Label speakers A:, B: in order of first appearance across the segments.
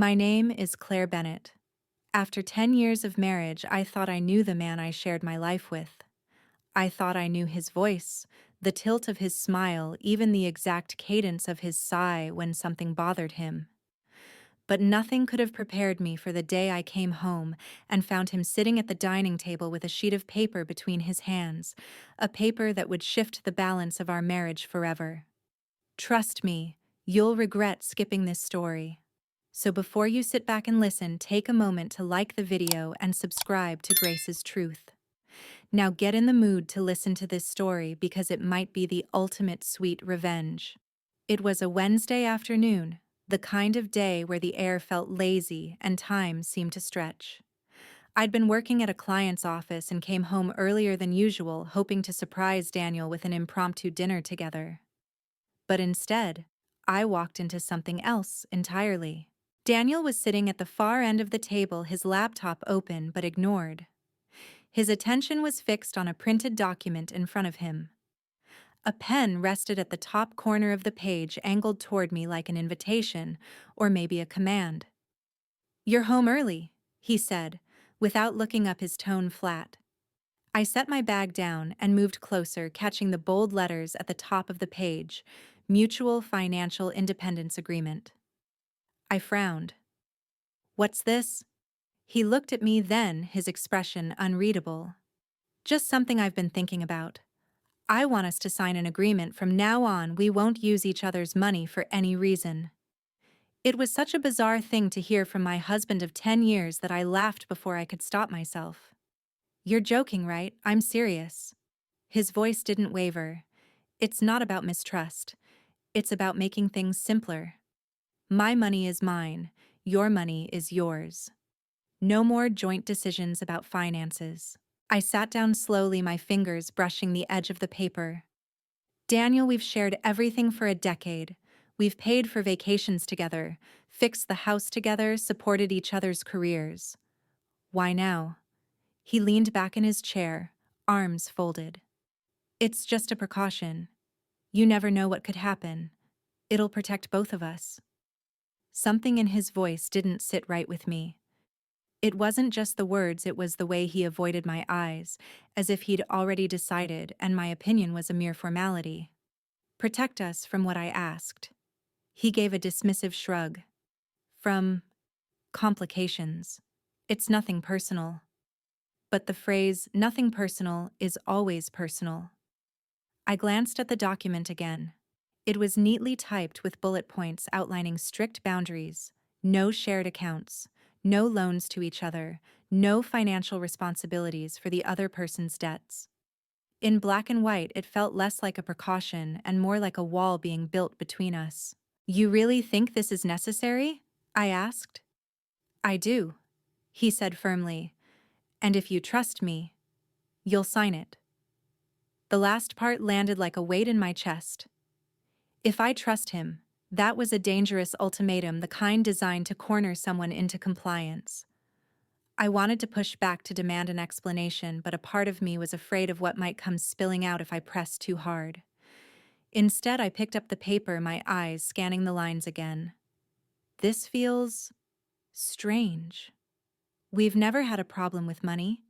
A: My name is Claire Bennett. After 10 years of marriage, I thought I knew the man I shared my life with. I thought I knew his voice, the tilt of his smile, even the exact cadence of his sigh when something bothered him. But nothing could have prepared me for the day I came home and found him sitting at the dining table with a sheet of paper between his hands, a paper that would shift the balance of our marriage forever. Trust me, you'll regret skipping this story. So before you sit back and listen, take a moment to like the video and subscribe to Grace's Truth. Now get in the mood to listen to this story because it might be the ultimate sweet revenge. It was a Wednesday afternoon, the kind of day where the air felt lazy and time seemed to stretch. I'd been working at a client's office and came home earlier than usual, hoping to surprise Daniel with an impromptu dinner together. But instead, I walked into something else entirely. Daniel was sitting at the far end of the table, his laptop open but ignored. His attention was fixed on a printed document in front of him. A pen rested at the top corner of the page, angled toward me like an invitation, or maybe a command. "You're home early," he said, without looking up, his tone flat. I set my bag down and moved closer, catching the bold letters at the top of the page, Mutual Financial Independence Agreement. I frowned. "What's this?" He looked at me then, his expression unreadable. "Just something I've been thinking about. I want us to sign an agreement. From now on, we won't use each other's money for any reason." It was such a bizarre thing to hear from my husband of 10 years that I laughed before I could stop myself. "You're joking, right? I'm serious." His voice didn't waver. "It's not about mistrust. It's about making things simpler. My money is mine. Your money is yours. No more joint decisions about finances." I sat down slowly, my fingers brushing the edge of the paper. "Daniel, we've shared everything for a decade. We've paid for vacations together, fixed the house together, supported each other's careers. Why now?" He leaned back in his chair, arms folded. "It's just a precaution. You never know what could happen. It'll protect both of us." Something in his voice didn't sit right with me. It wasn't just the words, it was the way he avoided my eyes, as if he'd already decided and my opinion was a mere formality. "Protect us from what I asked." He gave a dismissive shrug. "From complications. It's nothing personal." But the phrase, "nothing personal," is always personal. I glanced at the document again. It was neatly typed with bullet points outlining strict boundaries: no shared accounts, no loans to each other, no financial responsibilities for the other person's debts. In black and white, it felt less like a precaution and more like a wall being built between us. "You really think this is necessary?" I asked. "I do," he said firmly. "And if you trust me, you'll sign it." The last part landed like a weight in my chest. If I trust him, that was a dangerous ultimatum, the kind designed to corner someone into compliance. I wanted to push back, to demand an explanation, but a part of me was afraid of what might come spilling out if I pressed too hard. Instead, I picked up the paper, my eyes scanning the lines again. "This feels strange. We've never had a problem with money.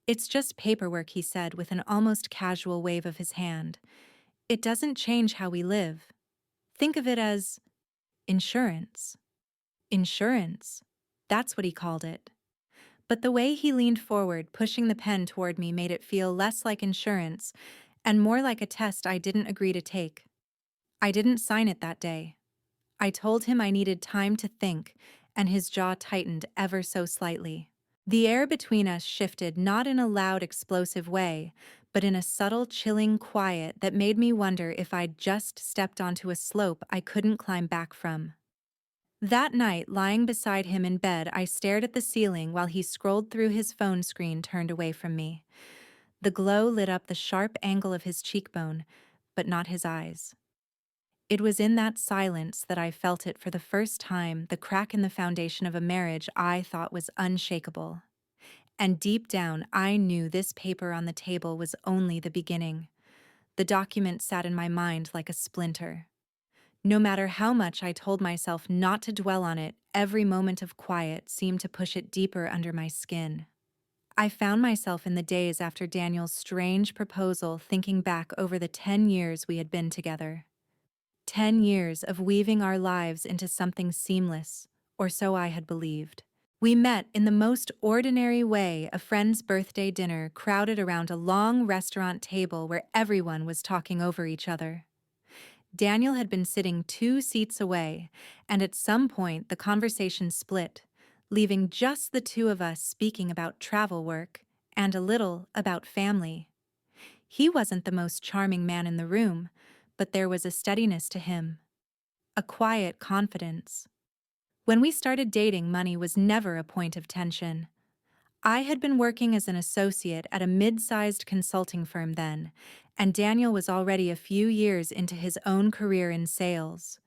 A: It's just paperwork," he said with an almost casual wave of his hand. "It doesn't change how we live. Think of it as insurance." Insurance. That's what he called it. But the way he leaned forward, pushing the pen toward me, made it feel less like insurance and more like a test I didn't agree to take. I didn't sign it that day. I told him I needed time to think, and his jaw tightened ever so slightly. The air between us shifted, not in a loud, explosive way, but in a subtle, chilling quiet that made me wonder if I'd just stepped onto a slope I couldn't climb back from. That night, lying beside him in bed, I stared at the ceiling while he scrolled through his phone screen, turned away from me. The glow lit up the sharp angle of his cheekbone, but not his eyes. It was in that silence that I felt it for the first time, the crack in the foundation of a marriage I thought was unshakable. And deep down, I knew this paper on the table was only the beginning. The document sat in my mind like a splinter. No matter how much I told myself not to dwell on it, every moment of quiet seemed to push it deeper under my skin. I found myself in the days after Daniel's strange proposal thinking back over the 10 years we had been together. 10 years of weaving our lives into something seamless, or so I had believed. We met in the most ordinary way, a friend's birthday dinner crowded around a long restaurant table where everyone was talking over each other. Daniel had been sitting 2 seats away, and at some point the conversation split, leaving just the two of us speaking about travel work and a little about family. He wasn't the most charming man in the room, but there was a steadiness to him, a quiet confidence. When we started dating, money was never a point of tension. I had been working as an associate at a mid-sized consulting firm then, and Daniel was already a few years into his own career in sales.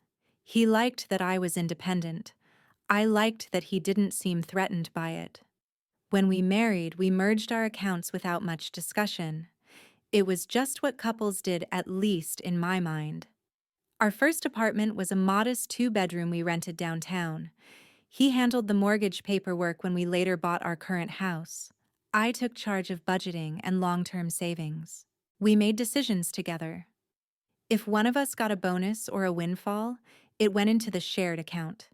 A: He liked that I was independent. I liked that he didn't seem threatened by it. When we married, we merged our accounts without much discussion. It was just what couples did, at least in my mind. Our first apartment was a modest 2-bedroom we rented downtown. He handled the mortgage paperwork when we later bought our current house. I took charge of budgeting and long-term savings. We made decisions together. If one of us got a bonus or a windfall, it went into the shared account.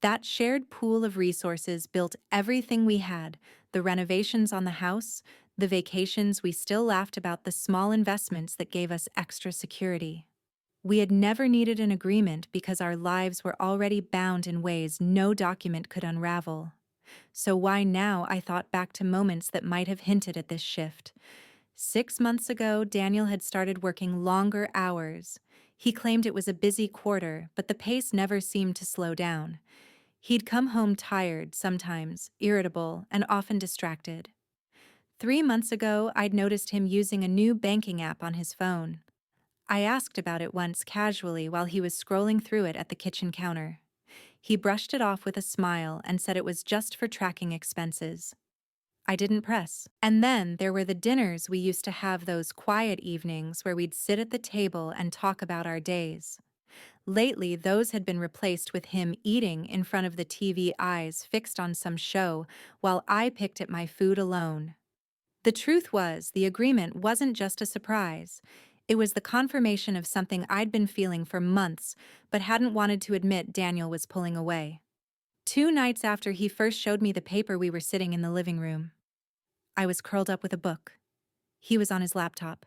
A: That shared pool of resources built everything we had: the renovations on the house, the vacations. We still laughed about the small investments that gave us extra security. We had never needed an agreement because our lives were already bound in ways no document could unravel. So why now? I thought back to moments that might have hinted at this shift. 6 months ago, Daniel had started working longer hours. He claimed it was a busy quarter, but the pace never seemed to slow down. He'd come home tired, sometimes irritable, and often distracted. 3 months ago, I'd noticed him using a new banking app on his phone. I asked about it once casually while he was scrolling through it at the kitchen counter. He brushed it off with a smile and said it was just for tracking expenses. I didn't press. And then there were the dinners we used to have, those quiet evenings where we'd sit at the table and talk about our days. Lately, those had been replaced with him eating in front of the TV, eyes fixed on some show, while I picked at my food alone. The truth was, the agreement wasn't just a surprise. It was the confirmation of something I'd been feeling for months, but hadn't wanted to admit. Daniel was pulling away. 2 nights after he first showed me the paper, we were sitting in the living room. I was curled up with a book. He was on his laptop.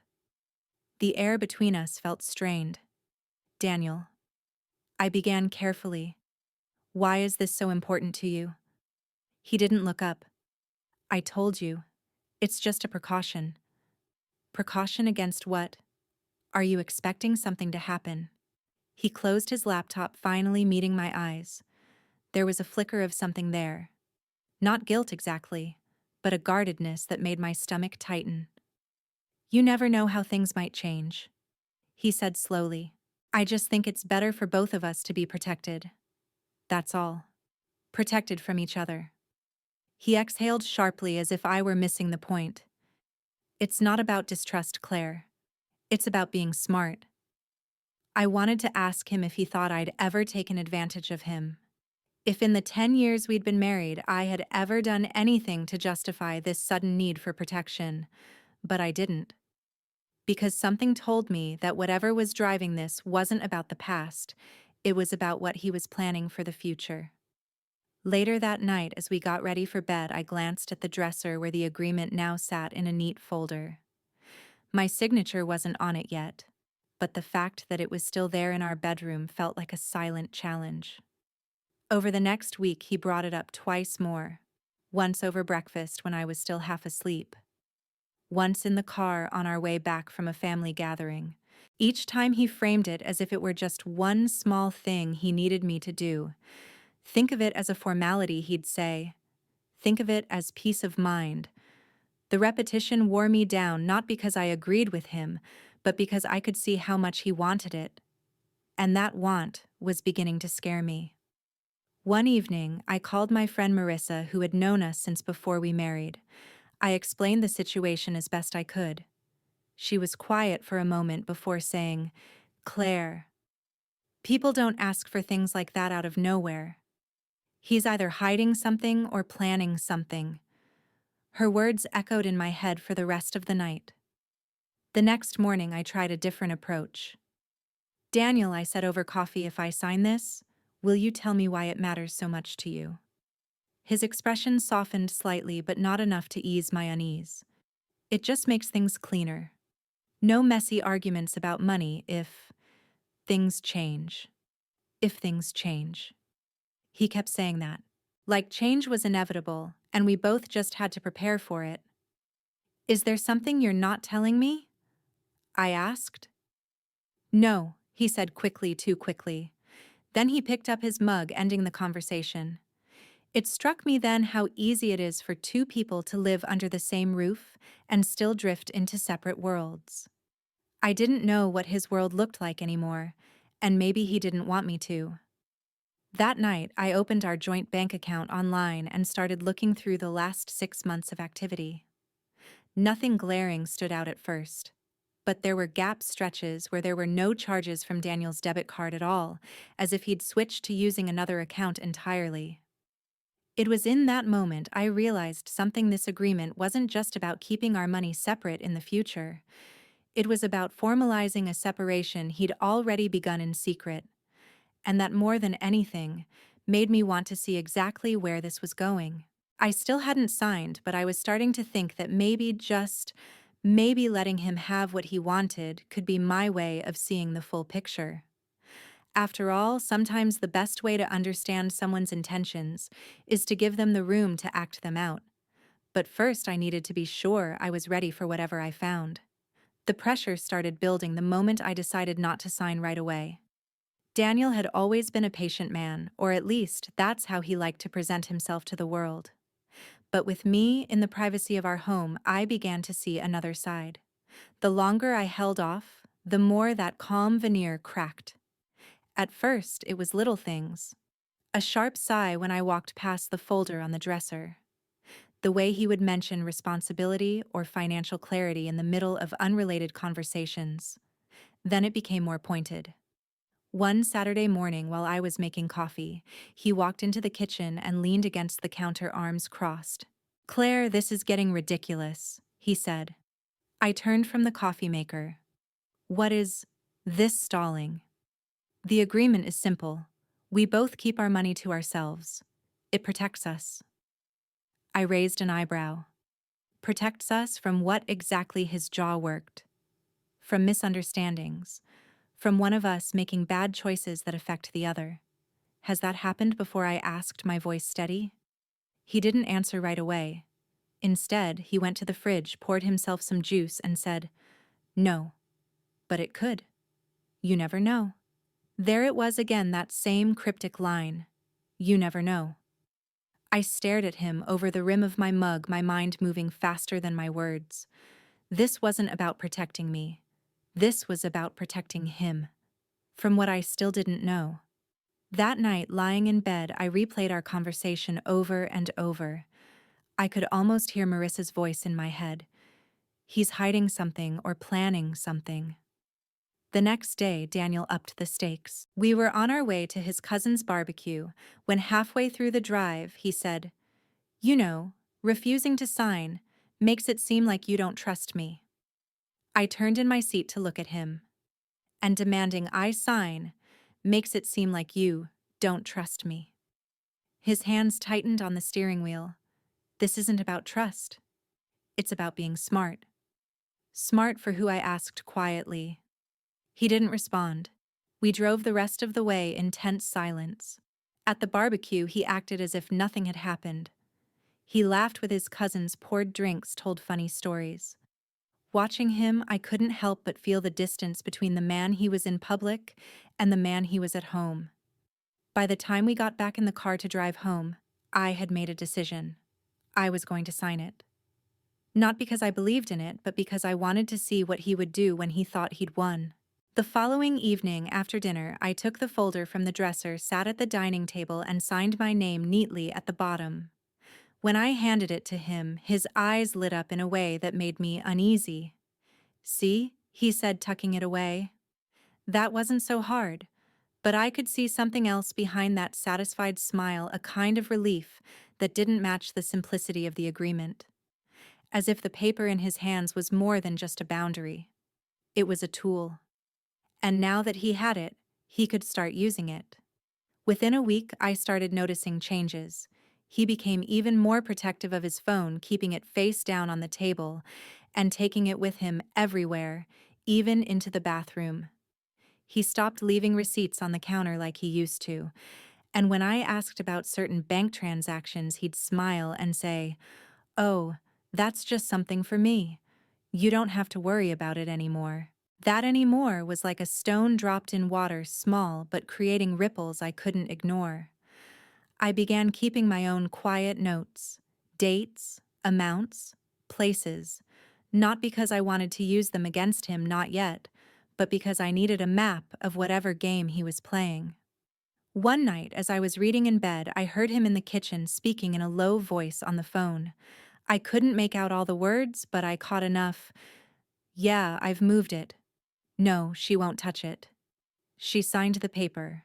A: The air between us felt strained. Daniel. I began carefully. Why is this so important to you? He didn't look up. I told you. It's just a precaution. Precaution against what? Are you expecting something to happen? He closed his laptop, finally meeting my eyes. There was a flicker of something there. Not guilt exactly, but a guardedness that made my stomach tighten. You never know how things might change, he said slowly. I just think it's better for both of us to be protected. That's all. Protected from each other. He exhaled sharply, as if I were missing the point. It's not about distrust, Claire. It's about being smart. I wanted to ask him if he thought I'd ever taken advantage of him. If in the 10 years we'd been married, I had ever done anything to justify this sudden need for protection. But I didn't. Because something told me that whatever was driving this wasn't about the past, it was about what he was planning for the future. Later that night, as we got ready for bed, I glanced at the dresser where the agreement now sat in a neat folder. My signature wasn't on it yet, but the fact that it was still there in our bedroom felt like a silent challenge. Over the next week, he brought it up twice more. Once over breakfast when I was still half asleep. Once in the car on our way back from a family gathering. Each time he framed it as if it were just one small thing he needed me to do. Think of it as a formality, he'd say. Think of it as peace of mind. The repetition wore me down, not because I agreed with him, but because I could see how much he wanted it. And that want was beginning to scare me. One evening, I called my friend Marissa, who had known us since before we married. I explained the situation as best I could. She was quiet for a moment before saying, Claire, People don't ask for things like that out of nowhere. He's either hiding something or planning something. Her words echoed in my head for the rest of the night. The next morning, I tried a different approach. Daniel, I said over coffee, if I sign this, will you tell me why it matters so much to you? His expression softened slightly, but not enough to ease my unease. It just makes things cleaner. No messy arguments about money if things change. If things change. He kept saying that. Like change was inevitable, and we both just had to prepare for it. Is there something you're not telling me? I asked. No, he said quickly, too quickly. Then he picked up his mug, ending the conversation. It struck me then how easy it is for two people to live under the same roof and still drift into separate worlds. I didn't know what his world looked like anymore, and maybe he didn't want me to. That night, I opened our joint bank account online and started looking through the last 6 months of activity. Nothing glaring stood out at first, but there were gap stretches where there were no charges from Daniel's debit card at all, as if he'd switched to using another account entirely. It was in that moment I realized something. This agreement wasn't just about keeping our money separate in the future. It was about formalizing a separation he'd already begun in secret, and that more than anything, made me want to see exactly where this was going. I still hadn't signed, but I was starting to think that maybe letting him have what he wanted could be my way of seeing the full picture. After all, sometimes the best way to understand someone's intentions is to give them the room to act them out. But first, I needed to be sure I was ready for whatever I found. The pressure started building the moment I decided not to sign right away. Daniel had always been a patient man, or at least that's how he liked to present himself to the world. But with me, in the privacy of our home, I began to see another side. The longer I held off, the more that calm veneer cracked. At first, it was little things. A sharp sigh when I walked past the folder on the dresser. The way he would mention responsibility or financial clarity in the middle of unrelated conversations. Then it became more pointed. One Saturday morning while I was making coffee, he walked into the kitchen and leaned against the counter, arms crossed. "Claire, this is getting ridiculous," he said. I turned from the coffee maker. "What is this stalling?" "The agreement is simple. We both keep our money to ourselves. It protects us." I raised an eyebrow. Protects us from what exactly? His jaw worked. From misunderstandings. From one of us making bad choices that affect the other. Has that happened before? I asked, my voice steady. He didn't answer right away. Instead, he went to the fridge, poured himself some juice, and said, "No. But it could. You never know." There it was again, that same cryptic line. You never know. I stared at him over the rim of my mug, my mind moving faster than my words. This wasn't about protecting me. This was about protecting him. From what I still didn't know. That night, lying in bed, I replayed our conversation over and over. I could almost hear Marissa's voice in my head. He's hiding something or planning something. The next day, Daniel upped the stakes. We were on our way to his cousin's barbecue when halfway through the drive, he said, "You know, refusing to sign makes it seem like you don't trust me." I turned in my seat to look at him. "And demanding I sign makes it seem like you don't trust me." His hands tightened on the steering wheel. "This isn't about trust. It's about being smart." "Smart for who?" I asked quietly. He didn't respond. We drove the rest of the way in tense silence. At the barbecue, he acted as if nothing had happened. He laughed with his cousins, poured drinks, told funny stories. Watching him, I couldn't help but feel the distance between the man he was in public and the man he was at home. By the time we got back in the car to drive home, I had made a decision. I was going to sign it. Not because I believed in it, but because I wanted to see what he would do when he thought he'd won. The following evening, after dinner, I took the folder from the dresser, sat at the dining table, and signed my name neatly at the bottom. When I handed it to him, his eyes lit up in a way that made me uneasy. "See?" he said, tucking it away. "That wasn't so hard. But I could see something else behind that satisfied smile, a kind of relief that didn't match the simplicity of the agreement. As if the paper in his hands was more than just a boundary. It was a tool. And now that he had it, he could start using it. Within a week, I started noticing changes. He became even more protective of his phone, keeping it face down on the table and taking it with him everywhere, even into the bathroom. He stopped leaving receipts on the counter like he used to, and when I asked about certain bank transactions, he'd smile and say, "Oh, that's just something for me. You don't have to worry about it anymore." That anymore was like a stone dropped in water, small but creating ripples I couldn't ignore. I began keeping my own quiet notes, dates, amounts, places, not because I wanted to use them against him, not yet, but because I needed a map of whatever game he was playing. One night, as I was reading in bed, I heard him in the kitchen speaking in a low voice on the phone. I couldn't make out all the words, but I caught enough. "Yeah, I've moved it. No, she won't touch it. She signed the paper."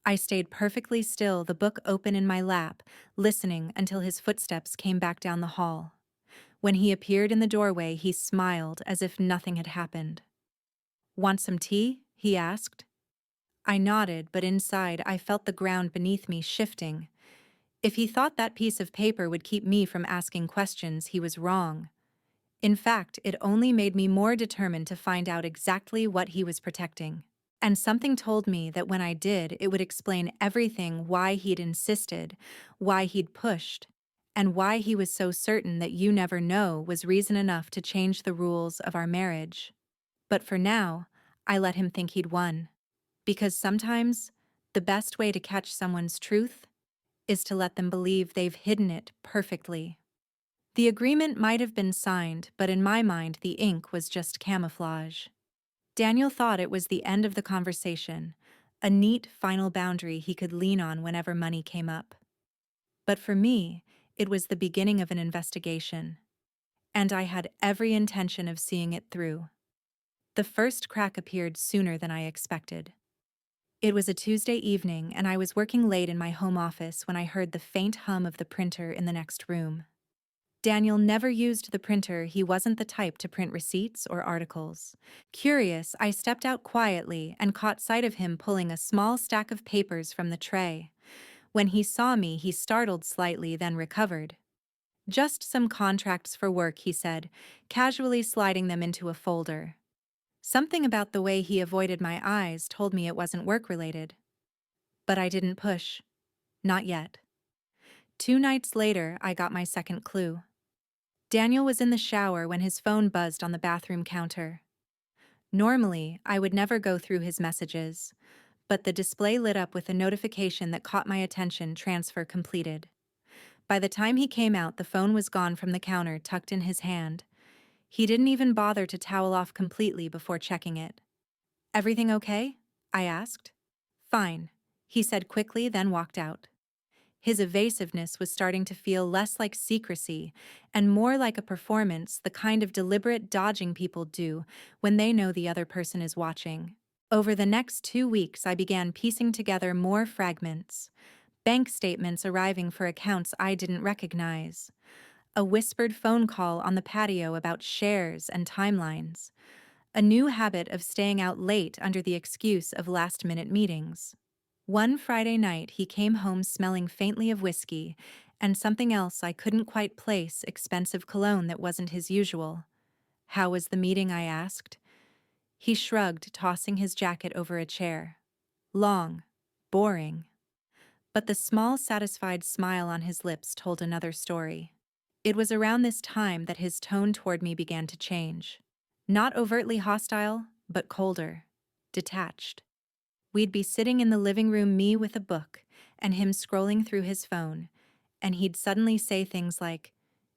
A: I stayed perfectly still, the book open in my lap, listening until his footsteps came back down the hall. When he appeared in the doorway, he smiled as if nothing had happened. "Want some tea?" he asked. I nodded, but inside I felt the ground beneath me shifting. If he thought that piece of paper would keep me from asking questions, he was wrong. In fact, it only made me more determined to find out exactly what he was protecting. And something told me that when I did, it would explain everything: why he'd insisted, why he'd pushed, and why he was so certain that "you never know" was reason enough to change the rules of our marriage. But for now, I let him think he'd won. Because sometimes, the best way to catch someone's truth is to let them believe they've hidden it perfectly. The agreement might have been signed, but in my mind, the ink was just camouflage. Daniel thought it was the end of the conversation, a neat final boundary he could lean on whenever money came up. But for me, it was the beginning of an investigation, and I had every intention of seeing it through. The first crack appeared sooner than I expected. It was a Tuesday evening, and I was working late in my home office when I heard the faint hum of the printer in the next room. Daniel never used the printer. He wasn't the type to print receipts or articles. Curious, I stepped out quietly and caught sight of him pulling a small stack of papers from the tray. When he saw me, he startled slightly, then recovered. "Just some contracts for work," he said, casually sliding them into a folder. Something about the way he avoided my eyes told me it wasn't work-related. But I didn't push. Not yet. 2 nights later, I got my second clue. Daniel was in the shower when his phone buzzed on the bathroom counter. Normally, I would never go through his messages, but the display lit up with a notification that caught my attention: transfer completed. By the time he came out, the phone was gone from the counter, tucked in his hand. He didn't even bother to towel off completely before checking it. "Everything okay?" I asked. "Fine," he said quickly, then walked out. His evasiveness was starting to feel less like secrecy and more like a performance, the kind of deliberate dodging people do when they know the other person is watching. Over the next 2 weeks, I began piecing together more fragments. Bank statements arriving for accounts I didn't recognize. A whispered phone call on the patio about shares and timelines. A new habit of staying out late under the excuse of last-minute meetings. One Friday night, he came home smelling faintly of whiskey and something else I couldn't quite place: expensive cologne that wasn't his usual. "How was the meeting?" I asked. He shrugged, tossing his jacket over a chair. "Long. Boring." But the small, satisfied smile on his lips told another story. It was around this time that his tone toward me began to change. Not overtly hostile, but colder, detached. We'd be sitting in the living room, me with a book, and him scrolling through his phone, and he'd suddenly say things like,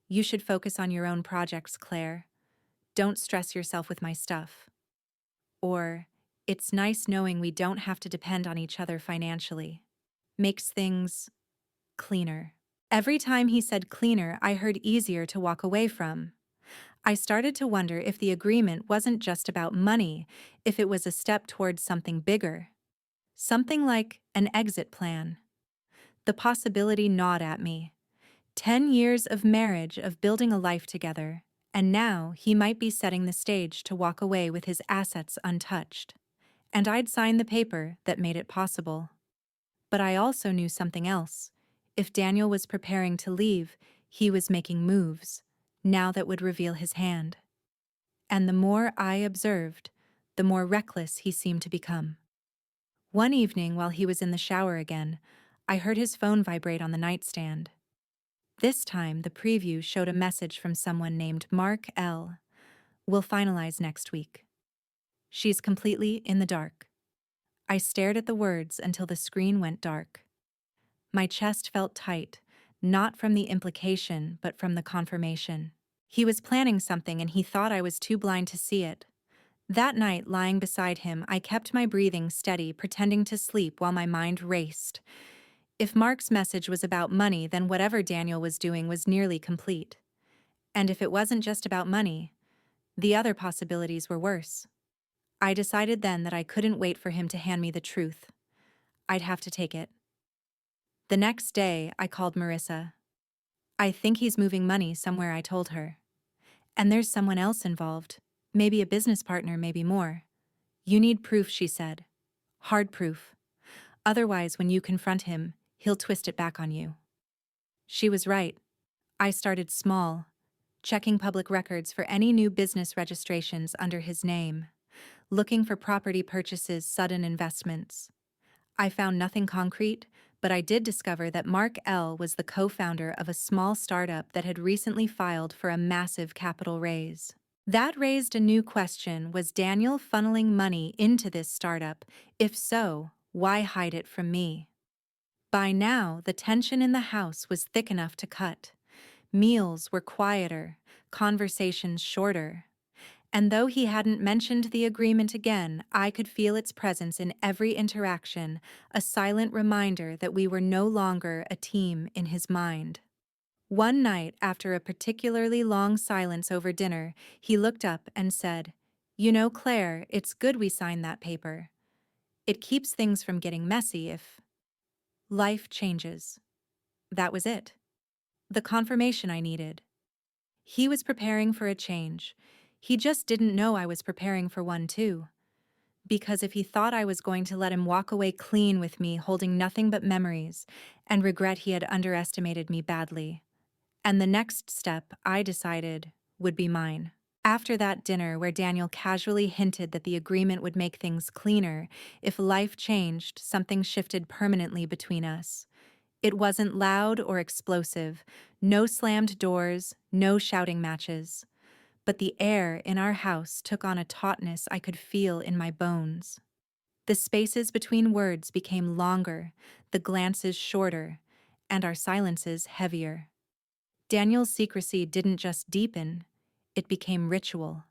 A: "You should focus on your own projects, Claire. Don't stress yourself with my stuff." Or, "It's nice knowing we don't have to depend on each other financially. Makes things cleaner." Every time he said cleaner, I heard easier to walk away from. I started to wonder if the agreement wasn't just about money, if it was a step towards something bigger. Something like an exit plan. The possibility gnawed at me. 10 years of marriage, of building a life together, and now he might be setting the stage to walk away with his assets untouched. And I'd signed the paper that made it possible. But I also knew something else. If Daniel was preparing to leave, he was making moves, now that would reveal his hand. And the more I observed, the more reckless he seemed to become. One evening, while he was in the shower again, I heard his phone vibrate on the nightstand. This time, the preview showed a message from someone named Mark L. "We'll finalize next week." She's completely in the dark. I stared at the words until the screen went dark. My chest felt tight, not from the implication, but from the confirmation. He was planning something and he thought I was too blind to see it. That night, lying beside him, I kept my breathing steady, pretending to sleep while my mind raced. If Mark's message was about money, then whatever Daniel was doing was nearly complete. And if it wasn't just about money, the other possibilities were worse. I decided then that I couldn't wait for him to hand me the truth. I'd have to take it. The next day, I called Marissa. "I think he's moving money somewhere," I told her. "And there's someone else involved. Maybe a business partner, maybe more. You need proof," she said. "Hard proof. Otherwise, when you confront him, he'll twist it back on you." She was right. I started small, checking public records for any new business registrations under his name, looking for property purchases, sudden investments. I found nothing concrete, but I did discover that Mark L. was the co-founder of a small startup that had recently filed for a massive capital raise. That raised a new question: was Daniel funneling money into this startup? If so, why hide it from me? By now, the tension in the house was thick enough to cut. Meals were quieter, conversations shorter. And though he hadn't mentioned the agreement again, I could feel its presence in every interaction, a silent reminder that we were no longer a team in his mind. One night, after a particularly long silence over dinner, he looked up and said, "You know, Claire, it's good we signed that paper. It keeps things from getting messy if life changes." That was it. The confirmation I needed. He was preparing for a change. He just didn't know I was preparing for one too. Because if he thought I was going to let him walk away clean with me, holding nothing but memories, and regret he had underestimated me badly. And the next step, I decided, would be mine. After that dinner where Daniel casually hinted that the agreement would make things cleaner, if life changed, something shifted permanently between us. It wasn't loud or explosive, no slammed doors, no shouting matches. But the air in our house took on a tautness I could feel in my bones. The spaces between words became longer, the glances shorter, and our silences heavier. Daniel's secrecy didn't just deepen, it became ritual.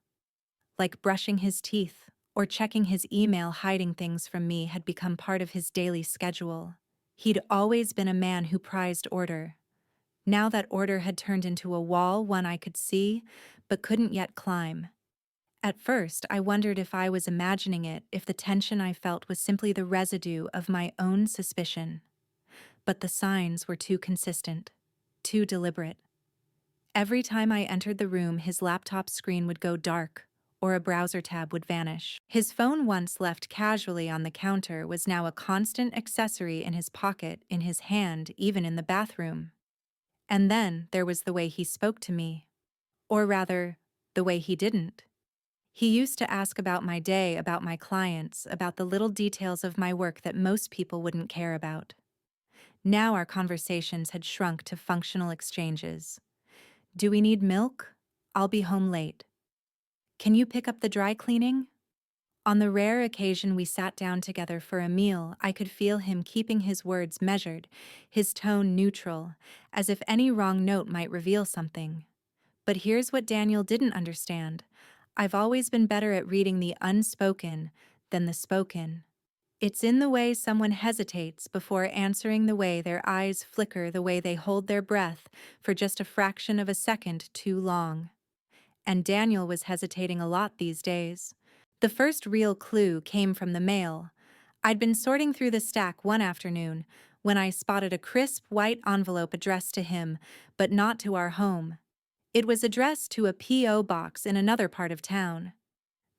A: Like brushing his teeth or checking his email, hiding things from me had become part of his daily schedule. He'd always been a man who prized order. Now that order had turned into a wall, one I could see, but couldn't yet climb. At first, I wondered if I was imagining it, if the tension I felt was simply the residue of my own suspicion. But the signs were too consistent, too deliberate. Every time I entered the room, his laptop screen would go dark, or a browser tab would vanish. His phone, once left casually on the counter, was now a constant accessory in his pocket, in his hand, even in the bathroom. And then there was the way he spoke to me. Or rather, the way he didn't. He used to ask about my day, about my clients, about the little details of my work that most people wouldn't care about. Now our conversations had shrunk to functional exchanges. "Do we need milk? I'll be home late. Can you pick up the dry cleaning?" On the rare occasion we sat down together for a meal, I could feel him keeping his words measured, his tone neutral, as if any wrong note might reveal something. But here's what Daniel didn't understand. I've always been better at reading the unspoken than the spoken. It's in the way someone hesitates before answering, the way their eyes flicker, the way they hold their breath for just a fraction of a second too long. And Daniel was hesitating a lot these days. The first real clue came from the mail. I'd been sorting through the stack one afternoon when I spotted a crisp white envelope addressed to him, but not to our home. It was addressed to a P.O. box in another part of town.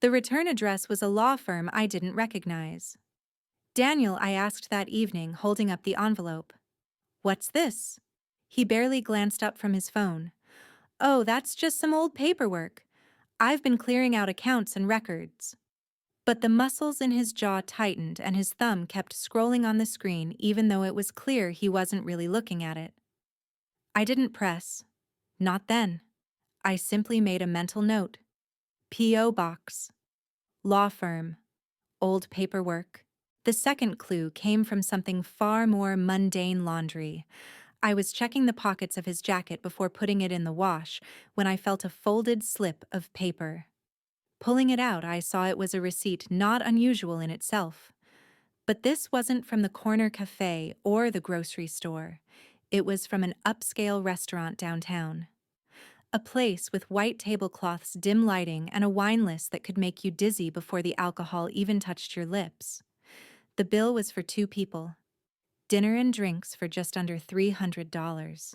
A: The return address was a law firm I didn't recognize. Daniel, I asked that evening, holding up the envelope. "What's this?" He barely glanced up from his phone. "Oh, that's just some old paperwork. I've been clearing out accounts and records." But the muscles in his jaw tightened and his thumb kept scrolling on the screen even though it was clear he wasn't really looking at it. I didn't press. Not then. I simply made a mental note. P.O. box. Law firm. Old paperwork. The second clue came from something far more mundane: laundry. I was checking the pockets of his jacket before putting it in the wash when I felt a folded slip of paper. Pulling it out, I saw it was a receipt not unusual in itself. But this wasn't from the corner cafe or the grocery store. It was from an upscale restaurant downtown. A place with white tablecloths, dim lighting, and a wine list that could make you dizzy before the alcohol even touched your lips. The bill was for 2 people. Dinner and drinks for just under $300.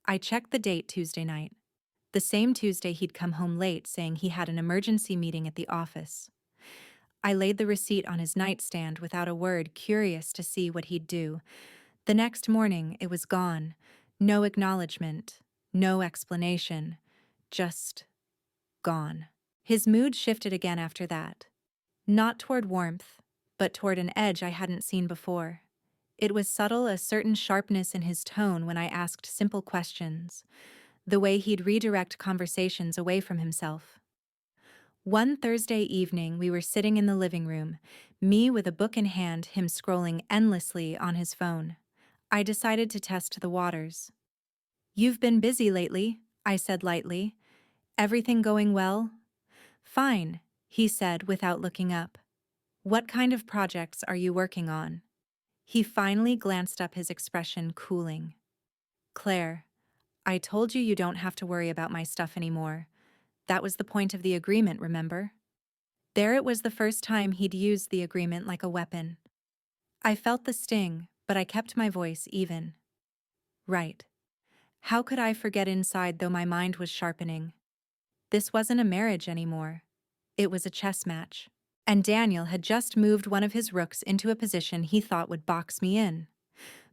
A: I checked the date: Tuesday night. The same Tuesday he'd come home late saying he had an emergency meeting at the office. I laid the receipt on his nightstand without a word, curious to see what he'd do. The next morning, it was gone. No acknowledgement, no explanation, just gone. His mood shifted again after that. Not toward warmth, but toward an edge I hadn't seen before. It was subtle, a certain sharpness in his tone when I asked simple questions, the way he'd redirect conversations away from himself. One Thursday evening, we were sitting in the living room, me with a book in hand, him scrolling endlessly on his phone. I decided to test the waters. "You've been busy lately," I said lightly. "Everything going well?" "Fine," he said without looking up. "What kind of projects are you working on?" He finally glanced up, his expression cooling. "Claire, I told you you don't have to worry about my stuff anymore. That was the point of the agreement, remember?" There it was, the first time he'd used the agreement like a weapon. I felt the sting, but I kept my voice even. Right. How could I forget inside, though my mind was sharpening? This wasn't a marriage anymore. It was a chess match. And Daniel had just moved one of his rooks into a position he thought would box me in.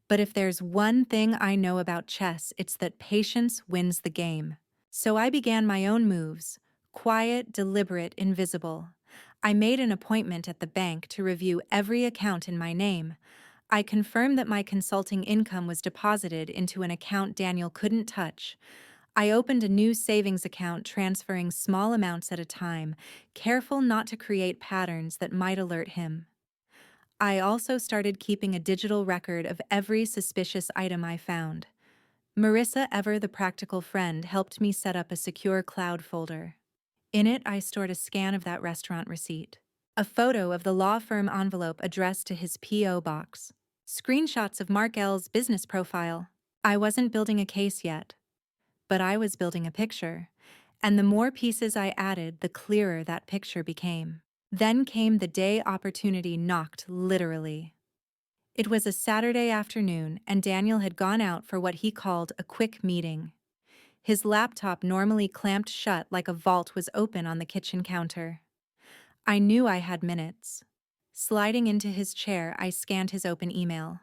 A: But if there's one thing I know about chess, it's that patience wins the game. So I began my own moves, quiet, deliberate, invisible. I made an appointment at the bank to review every account in my name. I confirmed that my consulting income was deposited into an account Daniel couldn't touch. I opened a new savings account, transferring small amounts at a time, careful not to create patterns that might alert him. I also started keeping a digital record of every suspicious item I found. Marissa, ever the practical friend, helped me set up a secure cloud folder. In it, I stored a scan of that restaurant receipt, a photo of the law firm envelope addressed to his P.O. box, screenshots of Mark L's business profile. I wasn't building a case yet, but I was building a picture, and the more pieces I added, the clearer that picture became. Then came the day opportunity knocked, literally. It was a Saturday afternoon, and Daniel had gone out for what he called a quick meeting. His laptop, normally clamped shut like a vault, was open on the kitchen counter. I knew I had minutes. Sliding into his chair, I scanned his open email.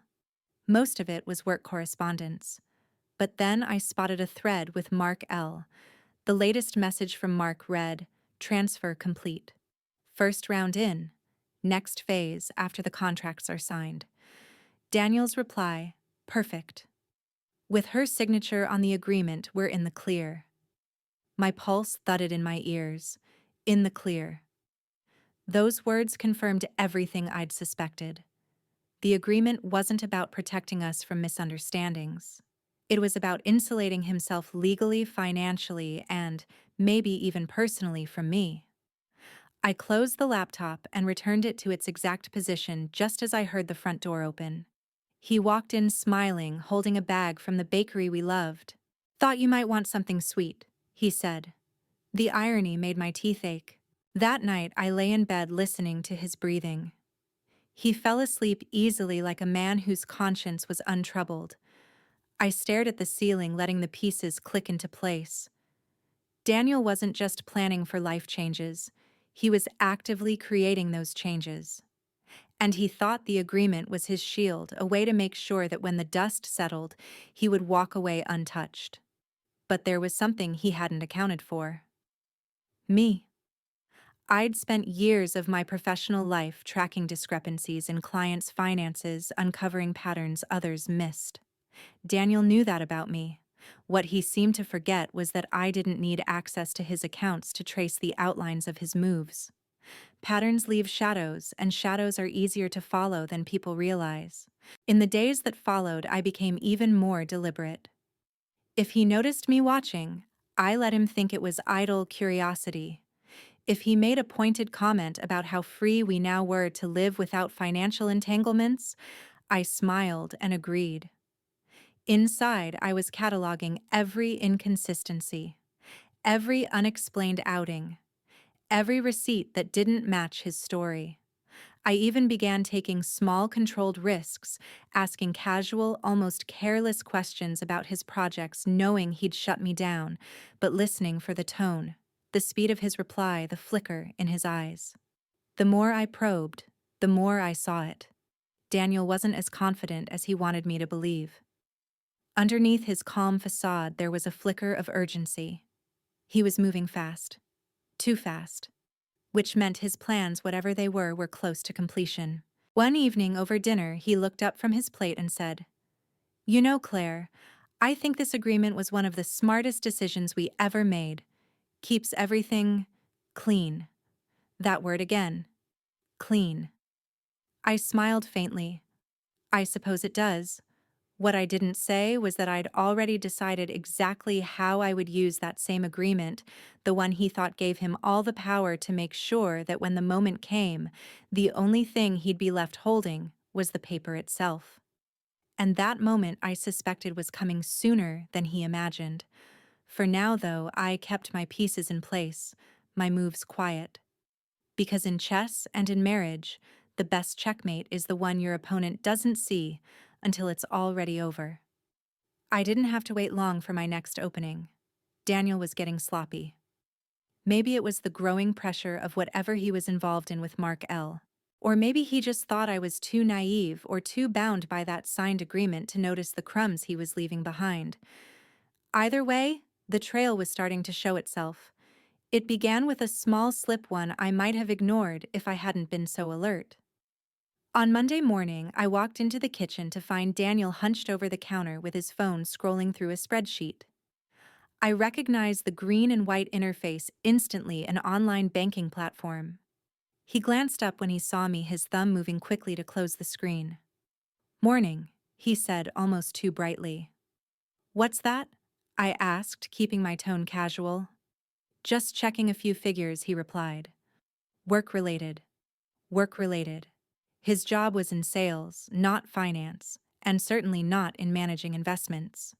A: Most of it was work correspondence. But then I spotted a thread with Mark L. The latest message from Mark read, "Transfer complete. First round in. Next phase after the contracts are signed." Daniel's reply, "Perfect." With her signature on the agreement, we're in the clear. My pulse thudded in my ears. In the clear. Those words confirmed everything I'd suspected. The agreement wasn't about protecting us from misunderstandings. It was about insulating himself legally, financially, and maybe even personally from me. I closed the laptop and returned it to its exact position just as I heard the front door open. He walked in smiling, holding a bag from the bakery we loved. "Thought you might want something sweet," he said. The irony made my teeth ache. That night, I lay in bed listening to his breathing. He fell asleep easily like a man whose conscience was untroubled. I stared at the ceiling, letting the pieces click into place. Daniel wasn't just planning for life changes, he was actively creating those changes. And he thought the agreement was his shield, a way to make sure that when the dust settled, he would walk away untouched. But there was something he hadn't accounted for. Me. I'd spent years of my professional life tracking discrepancies in clients' finances, uncovering patterns others missed. Daniel knew that about me. What he seemed to forget was that I didn't need access to his accounts to trace the outlines of his moves. Patterns leave shadows, and shadows are easier to follow than people realize. In the days that followed, I became even more deliberate. If he noticed me watching, I let him think it was idle curiosity. If he made a pointed comment about how free we now were to live without financial entanglements, I smiled and agreed. Inside, I was cataloging every inconsistency, every unexplained outing, every receipt that didn't match his story. I even began taking small, controlled risks, asking casual, almost careless questions about his projects, knowing he'd shut me down, but listening for the tone, the speed of his reply, the flicker in his eyes. The more I probed, the more I saw it. Daniel wasn't as confident as he wanted me to believe. Underneath his calm facade, there was a flicker of urgency. He was moving fast. Too fast. Which meant his plans, whatever they were close to completion. One evening over dinner, he looked up from his plate and said, "You know, Claire, I think this agreement was one of the smartest decisions we ever made. Keeps everything clean." That word again. Clean. I smiled faintly. I suppose it does. What I didn't say was that I'd already decided exactly how I would use that same agreement, the one he thought gave him all the power to make sure that when the moment came, the only thing he'd be left holding was the paper itself. And that moment I suspected was coming sooner than he imagined. For now, though, I kept my pieces in place, my moves quiet. Because in chess and in marriage, the best checkmate is the one your opponent doesn't see until it's already over. I didn't have to wait long for my next opening. Daniel was getting sloppy. Maybe it was the growing pressure of whatever he was involved in with Mark L. Or maybe he just thought I was too naive or too bound by that signed agreement to notice the crumbs he was leaving behind. Either way, the trail was starting to show itself. It began with a small slip, one I might have ignored if I hadn't been so alert. On Monday morning, I walked into the kitchen to find Daniel hunched over the counter with his phone scrolling through a spreadsheet. I recognized the green and white interface instantly, an online banking platform. He glanced up when he saw me, his thumb moving quickly to close the screen. "Morning," he said almost too brightly. "What's that?" I asked, keeping my tone casual. "Just checking a few figures," he replied. Work-related. Work-related. His job was in sales, not finance, and certainly not in managing investments.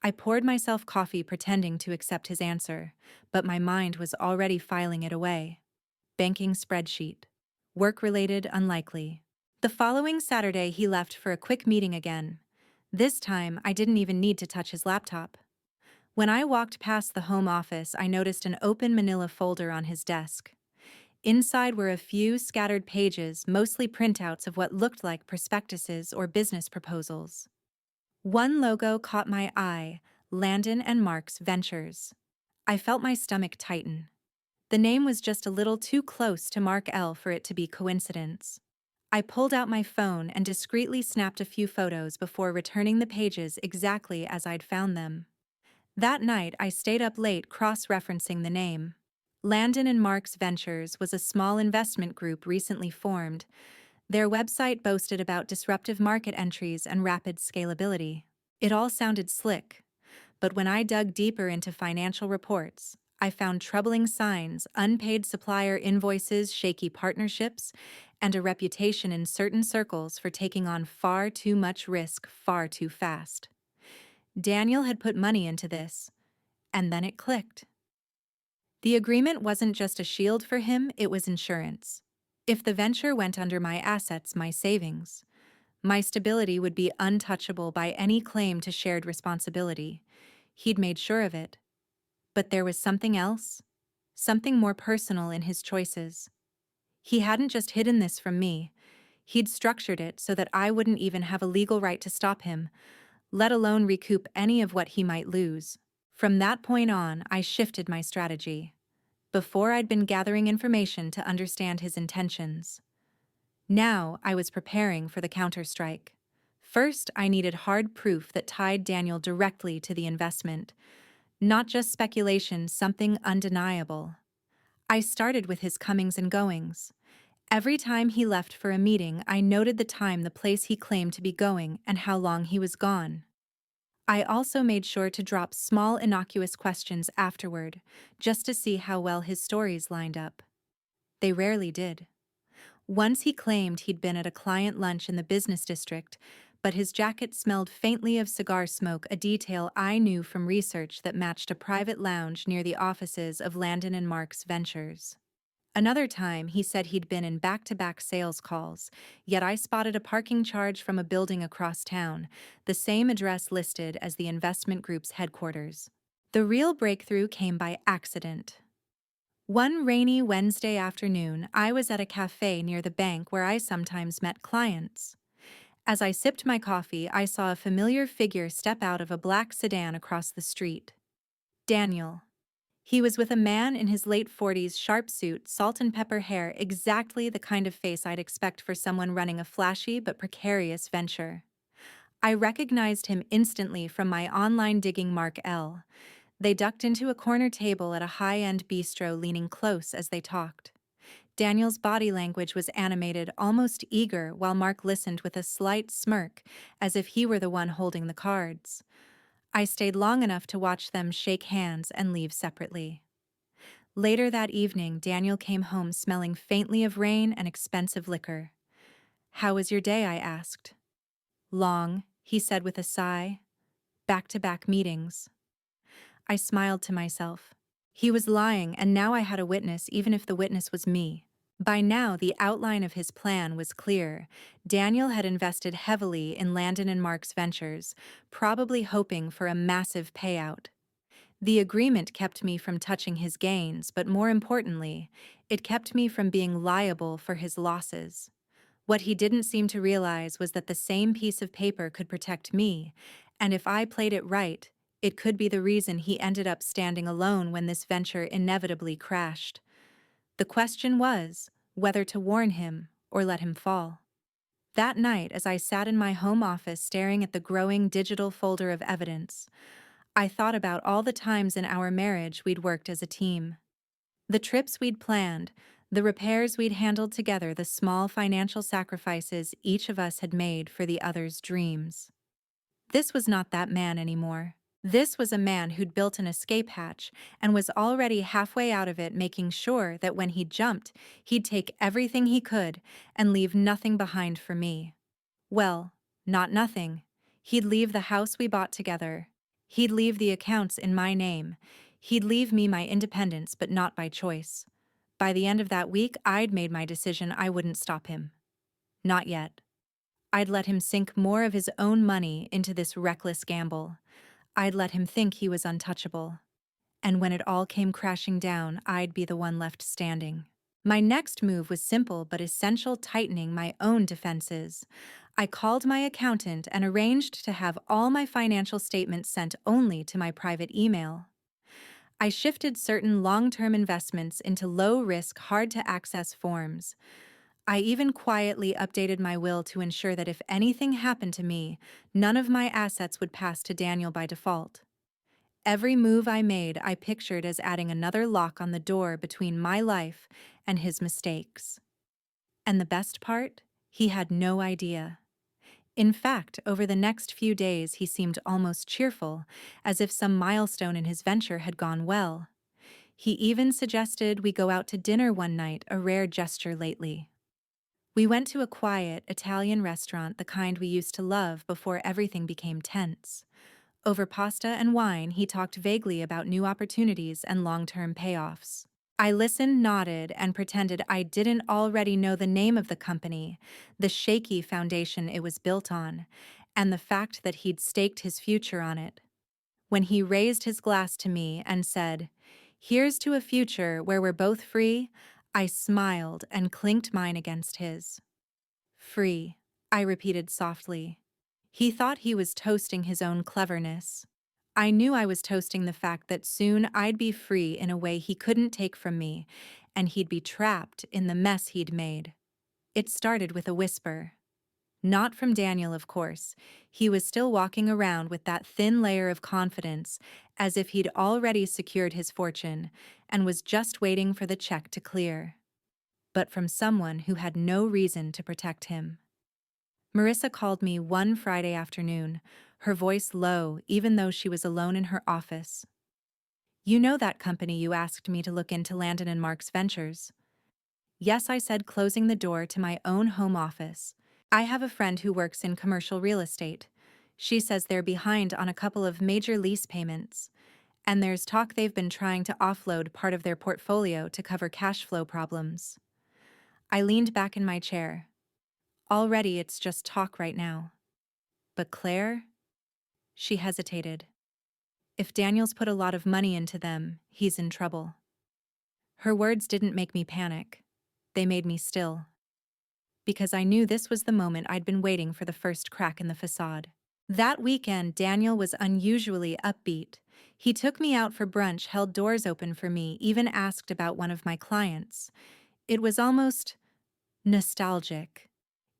A: I poured myself coffee, pretending to accept his answer, but my mind was already filing it away. Banking spreadsheet. Work-related, unlikely. The following Saturday, he left for a quick meeting again. This time, I didn't even need to touch his laptop. When I walked past the home office, I noticed an open manila folder on his desk. Inside were a few scattered pages, mostly printouts of what looked like prospectuses or business proposals. One logo caught my eye: Landon and Mark's Ventures. I felt my stomach tighten. The name was just a little too close to Mark L for it to be coincidence. I pulled out my phone and discreetly snapped a few photos before returning the pages exactly as I'd found them. That night, I stayed up late cross-referencing the name. Landon and Mark's Ventures was a small investment group recently formed. Their website boasted about disruptive market entries and rapid scalability. It all sounded slick, but when I dug deeper into financial reports, I found troubling signs: unpaid supplier invoices, shaky partnerships, and a reputation in certain circles for taking on far too much risk far too fast. Daniel had put money into this, and then it clicked. The agreement wasn't just a shield for him, it was insurance. If the venture went under my assets, my savings, my stability would be untouchable by any claim to shared responsibility. He'd made sure of it. But there was something else, something more personal in his choices. He hadn't just hidden this from me, he'd structured it so that I wouldn't even have a legal right to stop him, let alone recoup any of what he might lose. From that point on, I shifted my strategy. Before, I'd been gathering information to understand his intentions. Now, I was preparing for the counterstrike. First, I needed hard proof that tied Daniel directly to the investment, not just speculation, something undeniable. I started with his comings and goings. Every time he left for a meeting, I noted the time, the place he claimed to be going, and how long he was gone. I also made sure to drop small, innocuous questions afterward, just to see how well his stories lined up. They rarely did. Once he claimed he'd been at a client lunch in the business district, but his jacket smelled faintly of cigar smoke, a detail I knew from research that matched a private lounge near the offices of Landon and Mark's Ventures. Another time, he said he'd been in back-to-back sales calls, yet I spotted a parking charge from a building across town, the same address listed as the investment group's headquarters. The real breakthrough came by accident. One rainy Wednesday afternoon, I was at a cafe near the bank where I sometimes met clients. As I sipped my coffee, I saw a familiar figure step out of a black sedan across the street. Daniel. He was with a man in his late 40s, sharp suit, salt and pepper hair, exactly the kind of face I'd expect for someone running a flashy but precarious venture. I recognized him instantly from my online digging. Mark L. They ducked into a corner table at a high-end bistro, leaning close as they talked. Daniel's body language was animated, almost eager, while Mark listened with a slight smirk, as if he were the one holding the cards. I stayed long enough to watch them shake hands and leave separately. Later that evening, Daniel came home smelling faintly of rain and expensive liquor. "How was your day?" I asked. "Long," he said with a sigh. "Back-to-back meetings." I smiled to myself. He was lying, and now I had a witness, even if the witness was me. By now, the outline of his plan was clear. Daniel had invested heavily in Landon and Mark's Ventures, probably hoping for a massive payout. The agreement kept me from touching his gains, but more importantly, it kept me from being liable for his losses. What he didn't seem to realize was that the same piece of paper could protect me, and if I played it right, it could be the reason he ended up standing alone when this venture inevitably crashed. The question was whether to warn him or let him fall. That night, as I sat in my home office staring at the growing digital folder of evidence, I thought about all the times in our marriage we'd worked as a team. The trips we'd planned, the repairs we'd handled together, the small financial sacrifices each of us had made for the other's dreams. This was not that man anymore. This was a man who'd built an escape hatch and was already halfway out of it, making sure that when he jumped, he'd take everything he could and leave nothing behind for me. Well, not nothing. He'd leave the house we bought together. He'd leave the accounts in my name. He'd leave me my independence, but not by choice. By the end of that week, I'd made my decision. I wouldn't stop him. Not yet. I'd let him sink more of his own money into this reckless gamble. I'd let him think he was untouchable. And when it all came crashing down, I'd be the one left standing. My next move was simple but essential: tightening my own defenses. I called my accountant and arranged to have all my financial statements sent only to my private email. I shifted certain long-term investments into low-risk, hard-to-access forms. I even quietly updated my will to ensure that if anything happened to me, none of my assets would pass to Daniel by default. Every move I made, I pictured as adding another lock on the door between my life and his mistakes. And the best part? He had no idea. In fact, over the next few days, he seemed almost cheerful, as if some milestone in his venture had gone well. He even suggested we go out to dinner one night, a rare gesture lately. We went to a quiet Italian restaurant, the kind we used to love before everything became tense. Over pasta and wine, he talked vaguely about new opportunities and long-term payoffs. I listened, nodded, and pretended I didn't already know the name of the company, the shaky foundation it was built on, and the fact that he'd staked his future on it. When he raised his glass to me and said, "Here's to a future where we're both free," I smiled and clinked mine against his. "Free," I repeated softly. He thought he was toasting his own cleverness. I knew I was toasting the fact that soon I'd be free in a way he couldn't take from me, and he'd be trapped in the mess he'd made. It started with a whisper. Not from Daniel, of course. He was still walking around with that thin layer of confidence, as if he'd already secured his fortune and was just waiting for the check to clear. But from someone who had no reason to protect him. Marissa called me one Friday afternoon, her voice low even though she was alone in her office. "You know that company you asked me to look into, Landon and Mark's Ventures?" "Yes," I said, closing the door to my own home office. "I have a friend who works in commercial real estate. She says they're behind on a couple of major lease payments, and there's talk they've been trying to offload part of their portfolio to cover cash flow problems." I leaned back in my chair. Already it's just talk right now. But Claire? She hesitated. "If Daniel's put a lot of money into them, he's in trouble." Her words didn't make me panic. They made me still. Because I knew this was the moment I'd been waiting for, the first crack in the facade. That weekend, Daniel was unusually upbeat. He took me out for brunch, held doors open for me, even asked about one of my clients. It was almost nostalgic.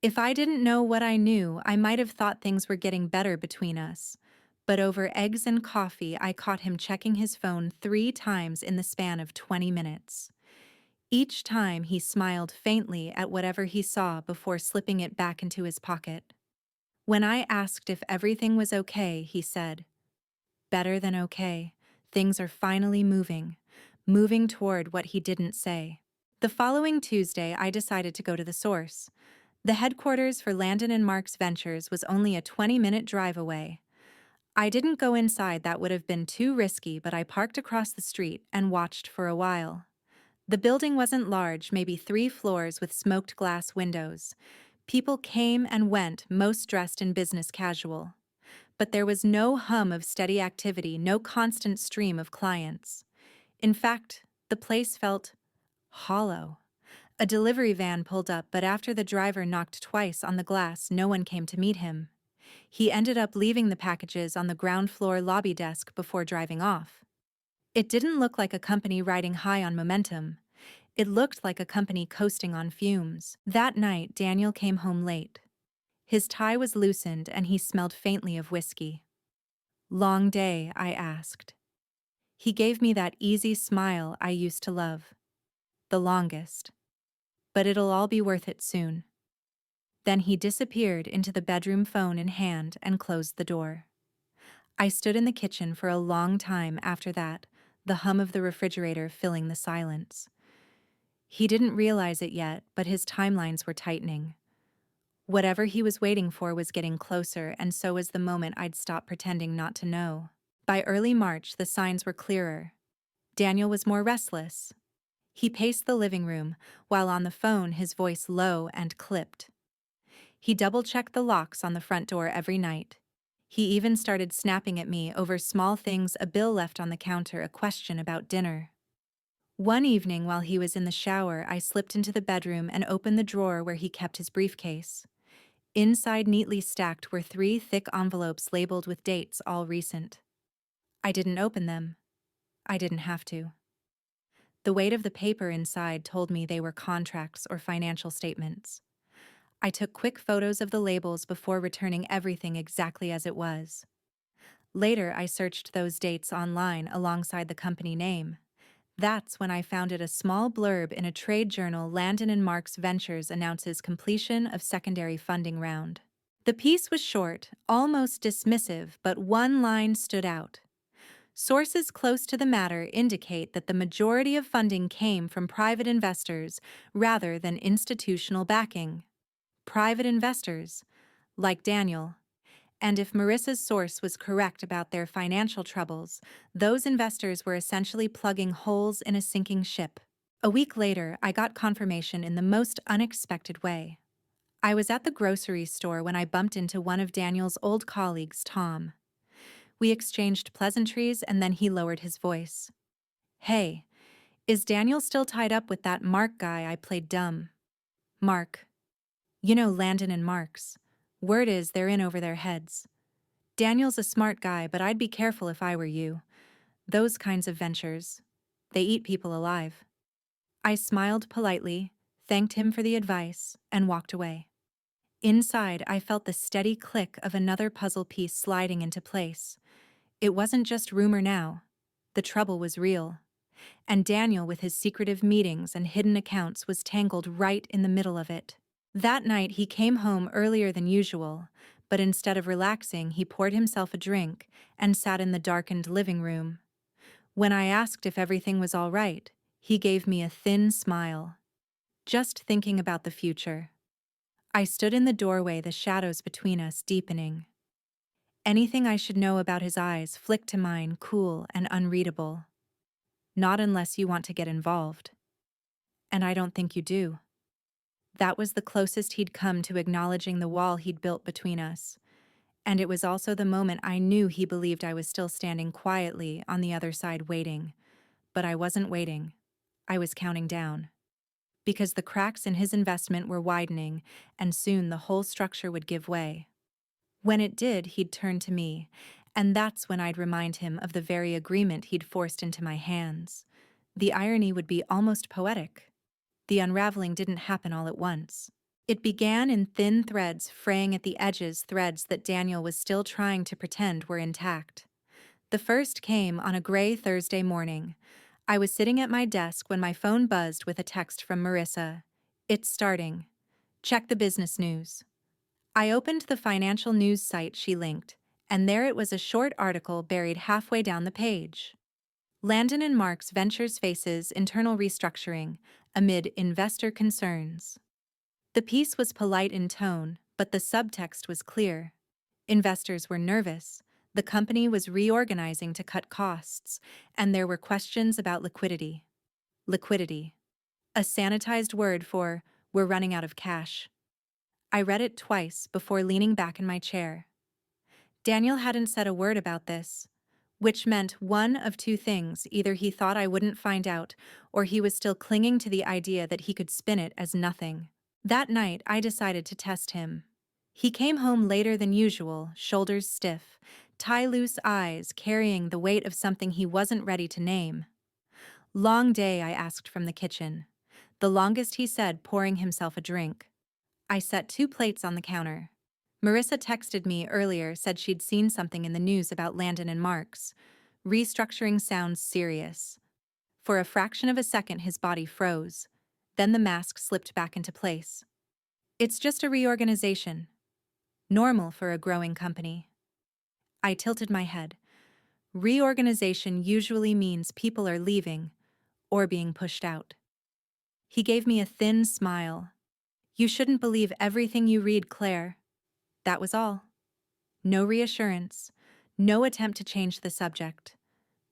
A: If I didn't know what I knew, I might have thought things were getting better between us. But over eggs and coffee, I caught him checking his phone 3 times in the span of 20 minutes. Each time he smiled faintly at whatever he saw before slipping it back into his pocket. When I asked if everything was okay, he said, "Better than okay. Things are finally moving toward what he didn't say." The following Tuesday, I decided to go to the source. The headquarters for Landon and Mark's Ventures was only a 20-minute drive away. I didn't go inside, that would have been too risky, but I parked across the street and watched for a while. The building wasn't large, maybe 3 floors with smoked glass windows. People came and went, most dressed in business casual. But there was no hum of steady activity, no constant stream of clients. In fact, the place felt hollow. A delivery van pulled up, but after the driver knocked twice on the glass, no one came to meet him. He ended up leaving the packages on the ground floor lobby desk before driving off. It didn't look like a company riding high on momentum. It looked like a company coasting on fumes. That night, Daniel came home late. His tie was loosened and he smelled faintly of whiskey. "Long day?" I asked. He gave me that easy smile I used to love. "The longest. But it'll all be worth it soon." Then he disappeared into the bedroom, phone in hand, and closed the door. I stood in the kitchen for a long time after that, the hum of the refrigerator filling the silence. He didn't realize it yet, but his timelines were tightening. Whatever he was waiting for was getting closer, and so was the moment I'd stop pretending not to know. By early March, the signs were clearer. Daniel was more restless. He paced the living room, while on the phone his voice low and clipped. He double-checked the locks on the front door every night. He even started snapping at me over small things: a bill left on the counter, a question about dinner. One evening while he was in the shower, I slipped into the bedroom and opened the drawer where he kept his briefcase. Inside, neatly stacked, were 3 thick envelopes labeled with dates, all recent. I didn't open them. I didn't have to. The weight of the paper inside told me they were contracts or financial statements. I took quick photos of the labels before returning everything exactly as it was. Later, I searched those dates online alongside the company name. That's when I found it, a small blurb in a trade journal: Landon and Mark's Ventures announces completion of secondary funding round. The piece was short, almost dismissive, but one line stood out. Sources close to the matter indicate that the majority of funding came from private investors rather than institutional backing. Private investors, like Daniel. And if Marissa's source was correct about their financial troubles, those investors were essentially plugging holes in a sinking ship. A week later, I got confirmation in the most unexpected way. I was at the grocery store when I bumped into one of Daniel's old colleagues, Tom. We exchanged pleasantries and then he lowered his voice. "Hey, is Daniel still tied up with that Mark guy I played dumb?" "Mark. You know Landon and Mark's. Word is they're in over their heads. Daniel's a smart guy, but I'd be careful if I were you. Those kinds of ventures. They eat people alive." I smiled politely, thanked him for the advice, and walked away. Inside, I felt the steady click of another puzzle piece sliding into place. It wasn't just rumor now. The trouble was real. And Daniel, with his secretive meetings and hidden accounts, was tangled right in the middle of it. That night, he came home earlier than usual, but instead of relaxing, he poured himself a drink and sat in the darkened living room. When I asked if everything was all right, he gave me a thin smile. "Just thinking about the future." I stood in the doorway, the shadows between us deepening. Anything I should know about his eyes flicked to mine, cool and unreadable. "Not unless you want to get involved. And I don't think you do." That was the closest he'd come to acknowledging the wall he'd built between us. And it was also the moment I knew he believed I was still standing quietly on the other side waiting. But I wasn't waiting. I was counting down. Because the cracks in his investment were widening, and soon the whole structure would give way. When it did, he'd turn to me, and that's when I'd remind him of the very agreement he'd forced into my hands. The irony would be almost poetic. The unraveling didn't happen all at once. It began in thin threads, fraying at the edges, threads that Daniel was still trying to pretend were intact. The first came on a gray Thursday morning. I was sitting at my desk when my phone buzzed with a text from Marissa. "It's starting. Check the business news." I opened the financial news site she linked, and there it was, a short article buried halfway down the page. Landon and Mark's Ventures faces internal restructuring amid investor concerns. The piece was polite in tone, but the subtext was clear. Investors were nervous, the company was reorganizing to cut costs, and there were questions about liquidity. Liquidity. A sanitized word for "we're running out of cash." I read it twice before leaning back in my chair. Daniel hadn't said a word about this, which meant one of two things: either he thought I wouldn't find out, or he was still clinging to the idea that he could spin it as nothing. That night, I decided to test him. He came home later than usual, shoulders stiff, tie-loose eyes carrying the weight of something he wasn't ready to name. "Long day," I asked from the kitchen. "The longest," he said, pouring himself a drink. I set 2 plates on the counter. Marissa texted me earlier, said she'd seen something in the news about Landon and Mark's. Restructuring sounds serious. For a fraction of a second, his body froze. Then the mask slipped back into place. "It's just a reorganization. Normal for a growing company." I tilted my head. Reorganization usually means people are leaving or being pushed out. He gave me a thin smile. "You shouldn't believe everything you read, Claire." That was all. No reassurance, no attempt to change the subject.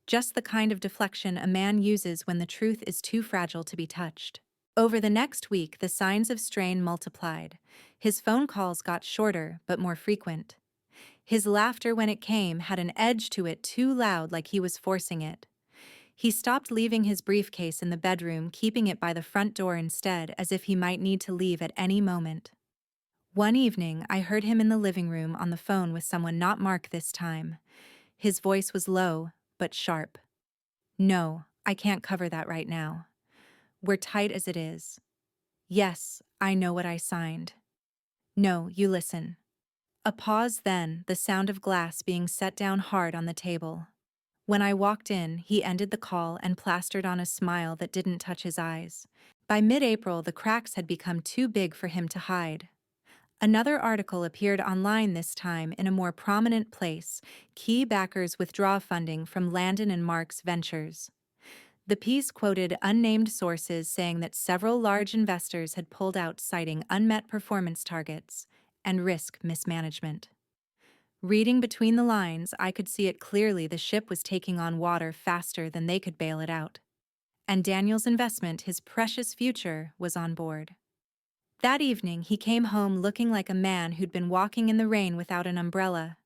A: Just the kind of deflection a man uses when the truth is too fragile to be touched. Over the next week, the signs of strain multiplied. His phone calls got shorter but more frequent. His laughter, when it came, had an edge to it too loud, like he was forcing it. He stopped leaving his briefcase in the bedroom, keeping it by the front door instead, as if he might need to leave at any moment. One evening, I heard him in the living room on the phone with someone, not Mark this time. His voice was low, but sharp. "No, I can't cover that right now. We're tight as it is." "Yes, I know what I signed." "No, you listen." A pause, then the sound of glass being set down hard on the table. When I walked in, he ended the call and plastered on a smile that didn't touch his eyes. By mid-April, the cracks had become too big for him to hide. Another article appeared online, this time in a more prominent place: "Key backers withdraw funding from Landon and Mark's Ventures." The piece quoted unnamed sources saying that several large investors had pulled out, citing unmet performance targets and risk mismanagement. Reading between the lines, I could see it clearly: the ship was taking on water faster than they could bail it out. and Daniel's investment, his precious future, was on board. That evening, he came home looking like a man who'd been walking in the rain without an umbrella.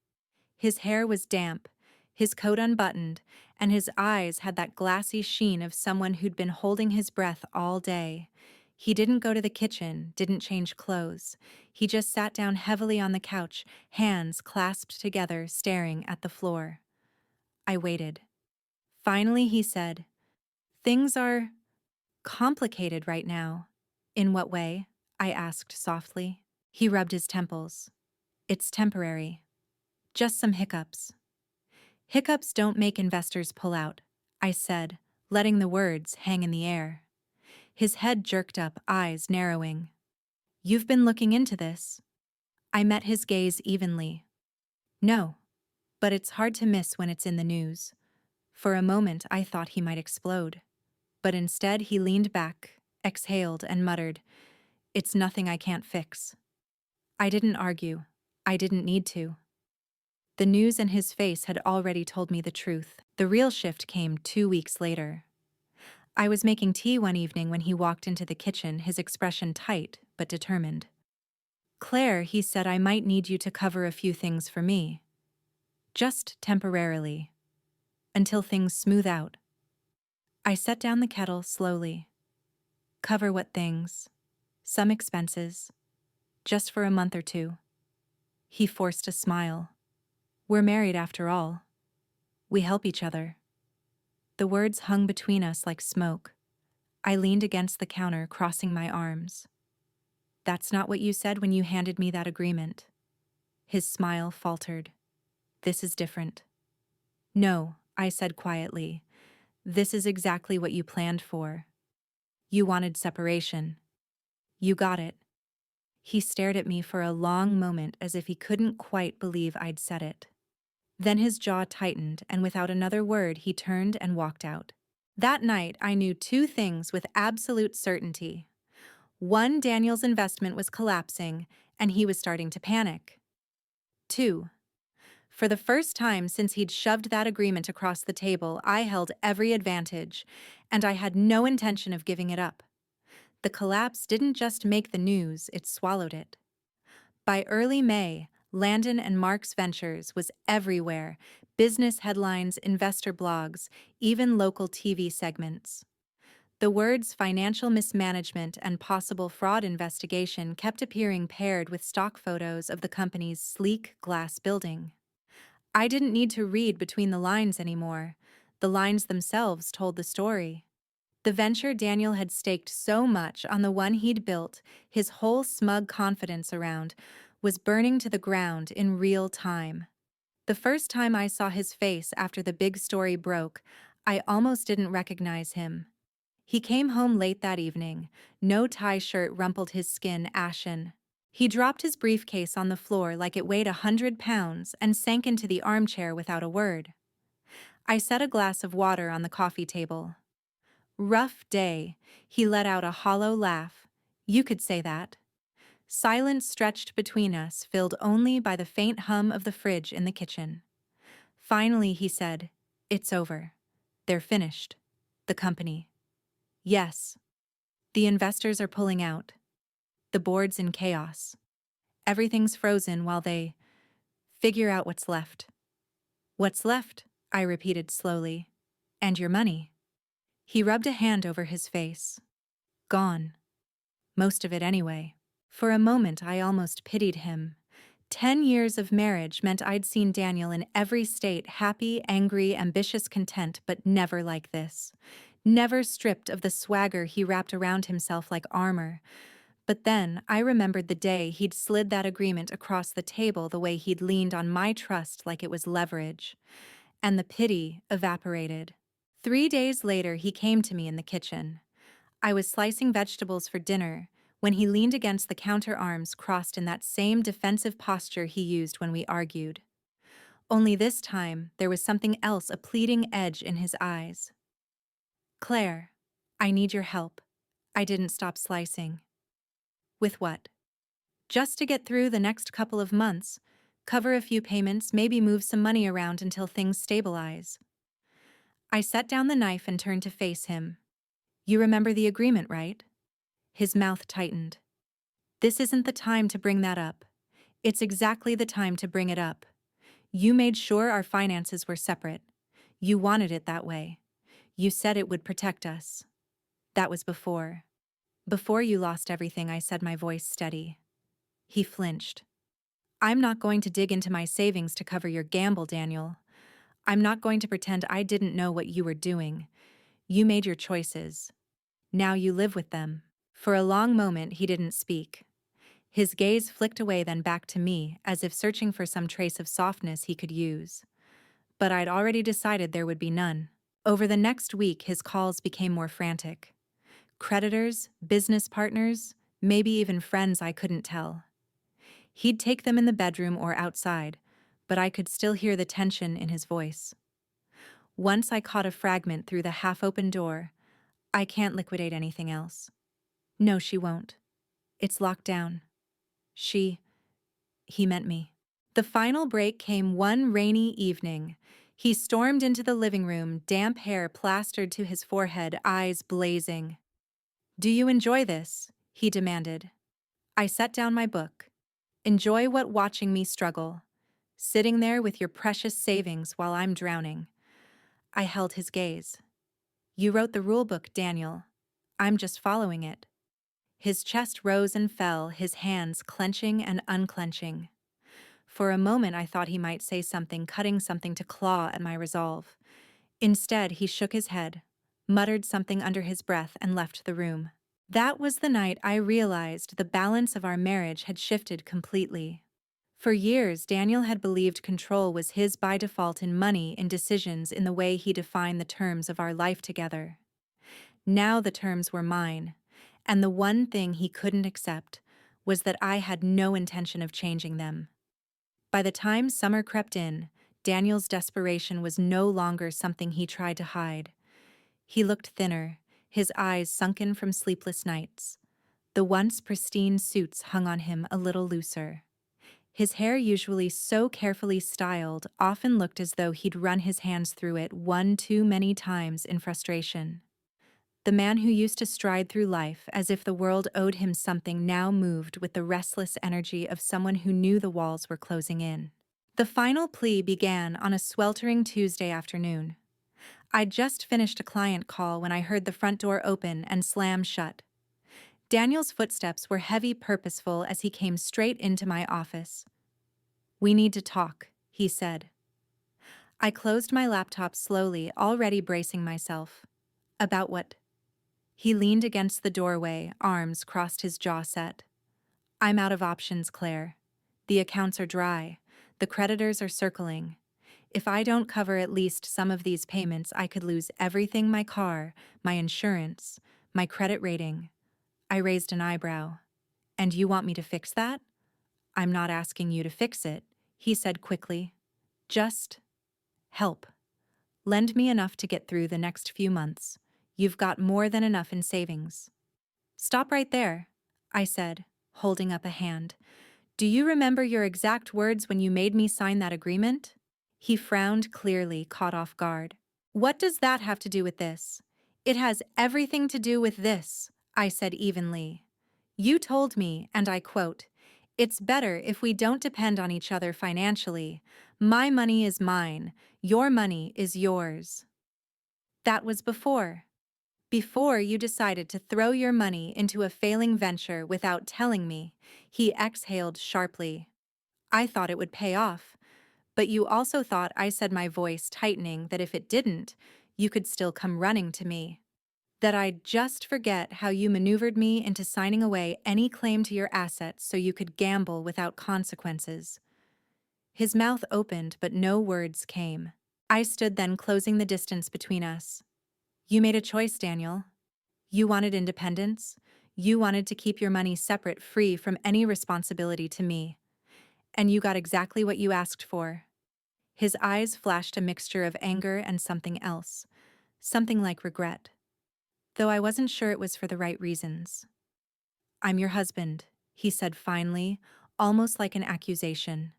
A: His hair was damp, his coat unbuttoned, and his eyes had that glassy sheen of someone who'd been holding his breath all day. He didn't go to the kitchen, didn't change clothes. He just sat down heavily on the couch, hands clasped together, staring at the floor. I waited. Finally, he said, "Things are complicated right now." "In what way?" I asked softly. He rubbed his temples. "It's temporary. Just some hiccups." "Hiccups don't make investors pull out," I said, letting the words hang in the air. His head jerked up, eyes narrowing. "You've been looking into this?" I met his gaze evenly. "No, but it's hard to miss when it's in the news." For a moment, I thought he might explode. But instead, he leaned back, exhaled, and muttered, "It's nothing I can't fix." I didn't argue. I didn't need to. The news in his face had already told me the truth. The real shift came 2 weeks later. I was making tea one evening when he walked into the kitchen, his expression tight but determined. "Claire," he said, "I might need you to cover a few things for me. Just temporarily. Until things smooth out." I set down the kettle slowly. "Cover what things?" "Some expenses. Just for a month or two." He forced a smile. "We're married after all. We help each other." The words hung between us like smoke. I leaned against the counter, crossing my arms. "That's not what you said when you handed me that agreement." His smile faltered. "This is different." "No," I said quietly. "This is exactly what you planned for. You wanted separation. You got it." He stared at me for a long moment as if he couldn't quite believe I'd said it. Then his jaw tightened, and without another word, he turned and walked out. That night, I knew two things with absolute certainty. One, Daniel's investment was collapsing, and he was starting to panic. Two, for the first time since he'd shoved that agreement across the table, I held every advantage, and I had no intention of giving it up. The collapse didn't just make the news, it swallowed it. By early May, Landon and Mark's Ventures was everywhere: business headlines, investor blogs, even local TV segments. The words financial mismanagement and possible fraud investigation kept appearing, paired with stock photos of the company's sleek glass building. I didn't need to read between the lines anymore. The lines themselves told the story. The venture Daniel had staked so much on, the one he'd built his whole smug confidence around, was burning to the ground in real time. The first time I saw his face after the big story broke, I almost didn't recognize him. He came home late that evening. No tie shirt rumpled his skin ashen. He dropped his briefcase on the floor like it weighed 100 pounds and sank into the armchair without a word. I set a glass of water on the coffee table. "Rough day," he let out a hollow laugh. "You could say that." Silence stretched between us, filled only by the faint hum of the fridge in the kitchen. Finally, he said, "It's over. They're finished. The company." "Yes. The investors are pulling out. The board's in chaos. Everything's frozen while they figure out what's left." "What's left?" I repeated slowly. "And your money." He rubbed a hand over his face. "Gone. Most of it anyway." For a moment, I almost pitied him. 10 years of marriage meant I'd seen Daniel in every state: happy, angry, ambitious, content, but never like this. Never stripped of the swagger he wrapped around himself like armor. But then I remembered the day he'd slid that agreement across the table, the way he'd leaned on my trust like it was leverage. And the pity evaporated. 3 days later, he came to me in the kitchen. I was slicing vegetables for dinner when he leaned against the counter, arms crossed in that same defensive posture he used when we argued. Only this time, there was something else, a pleading edge in his eyes. "Claire, I need your help." I didn't stop slicing. "With what?" "Just to get through the next couple of months. Cover a few payments, maybe move some money around until things stabilize." I set down the knife and turned to face him. You remember the agreement, right? His mouth tightened. This isn't the time to bring that up. It's exactly the time to bring it up. You made sure our finances were separate. You wanted it that way. You said it would protect us. That was before. Before you lost everything, I said, my voice steady. He flinched. I'm not going to dig into my savings to cover your gamble, Daniel. I'm not going to pretend I didn't know what you were doing. You made your choices. Now you live with them. For a long moment, he didn't speak. His gaze flicked away, then back to me, as if searching for some trace of softness he could use. But I'd already decided there would be none. Over the next week, his calls became more frantic. Creditors, business partners, maybe even friends I couldn't tell. He'd take them in the bedroom or outside, but I could still hear the tension in his voice. Once I caught a fragment through the half-open door. I can't liquidate anything else. No, she won't. It's locked down. He meant me. The final break came one rainy evening. He stormed into the living room, damp hair plastered to his forehead, eyes blazing. Do you enjoy this? He demanded. I set down my book. Enjoy what? Watching me struggle. Sitting there with your precious savings while I'm drowning. I held his gaze. You wrote the rule book, Daniel. I'm just following it. His chest rose and fell, his hands clenching and unclenching. For a moment I thought he might say something, cutting something to claw at my resolve. Instead, he shook his head, muttered something under his breath, and left the room. That was the night I realized the balance of our marriage had shifted completely. For years, Daniel had believed control was his by default in money, in decisions, in the way he defined the terms of our life together. Now the terms were mine, and the one thing he couldn't accept was that I had no intention of changing them. By the time summer crept in, Daniel's desperation was no longer something he tried to hide. He looked thinner, his eyes sunken from sleepless nights. The once pristine suits hung on him a little looser. His hair, usually so carefully styled, often looked as though he'd run his hands through it one too many times in frustration. The man who used to stride through life as if the world owed him something now moved with the restless energy of someone who knew the walls were closing in. The final plea began on a sweltering Tuesday afternoon. I'd just finished a client call when I heard the front door open and slam shut. Daniel's footsteps were heavy, purposeful, as he came straight into my office. We need to talk, he said. I closed my laptop slowly, already bracing myself. About what? He leaned against the doorway, arms crossed, his jaw set. I'm out of options, Claire. The accounts are dry. The creditors are circling. If I don't cover at least some of these payments, I could lose everything: my car, my insurance, my credit rating. I raised an eyebrow. And you want me to fix that? I'm not asking you to fix it, he said quickly. Just help. Lend me enough to get through the next few months. You've got more than enough in savings. Stop right there, I said, holding up a hand. Do you remember your exact words when you made me sign that agreement? He frowned, clearly caught off guard. What does that have to do with this? It has everything to do with this, I said evenly. You told me, and I quote, "It's better if we don't depend on each other financially. My money is mine, your money is yours." That was before. Before you decided to throw your money into a failing venture without telling me. He exhaled sharply. I thought it would pay off, but you also thought, I said, my voice tightening, that if it didn't, you could still come running to me. That I'd just forget how you maneuvered me into signing away any claim to your assets so you could gamble without consequences. His mouth opened, but no words came. I stood then, closing the distance between us. You made a choice, Daniel. You wanted independence. You wanted to keep your money separate, free from any responsibility to me. And you got exactly what you asked for. His eyes flashed a mixture of anger and something else, something like regret. Though I wasn't sure it was for the right reasons. I'm your husband, he said finally, almost like an accusation.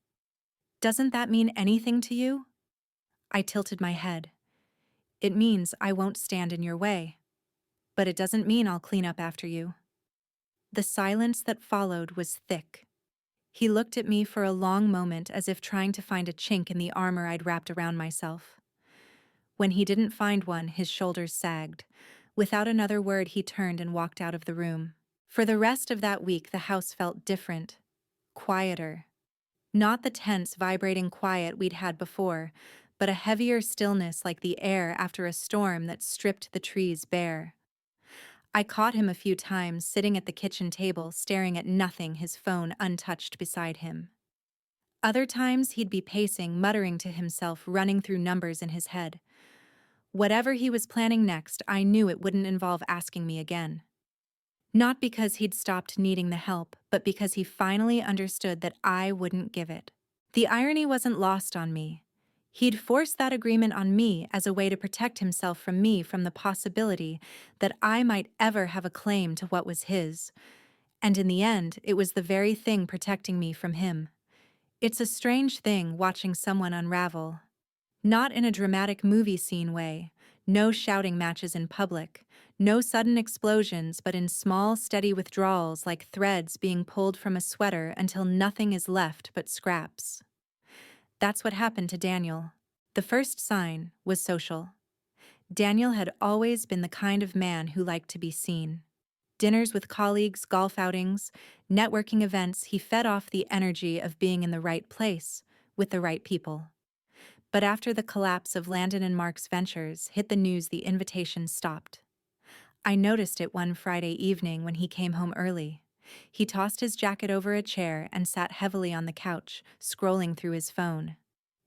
A: Doesn't that mean anything to you? I tilted my head. It means I won't stand in your way. but it doesn't mean I'll clean up after you." The silence that followed was thick. He looked at me for a long moment as if trying to find a chink in the armor I'd wrapped around myself. When he didn't find one, his shoulders sagged. Without another word, he turned and walked out of the room. For the rest of that week, the house felt different, quieter. Not the tense, vibrating quiet we'd had before, but a heavier stillness like the air after a storm that stripped the trees bare. I caught him a few times sitting at the kitchen table, staring at nothing, his phone untouched beside him. Other times he'd be pacing, muttering to himself, running through numbers in his head. Whatever he was planning next, I knew it wouldn't involve asking me again. Not because he'd stopped needing the help, but because he finally understood that I wouldn't give it. The irony wasn't lost on me. He'd forced that agreement on me as a way to protect himself from me, from the possibility that I might ever have a claim to what was his. And in the end, it was the very thing protecting me from him. It's a strange thing watching someone unravel. Not in a dramatic movie scene way, no shouting matches in public, no sudden explosions, but in small, steady withdrawals like threads being pulled from a sweater until nothing is left but scraps. That's what happened to Daniel. The first sign was social. Daniel had always been the kind of man who liked to be seen. Dinners with colleagues, golf outings, networking events, he fed off the energy of being in the right place, with the right people. But after the collapse of Landon and Mark's ventures hit the news, the invitation stopped. I noticed it one Friday evening when he came home early. He tossed his jacket over a chair and sat heavily on the couch, scrolling through his phone.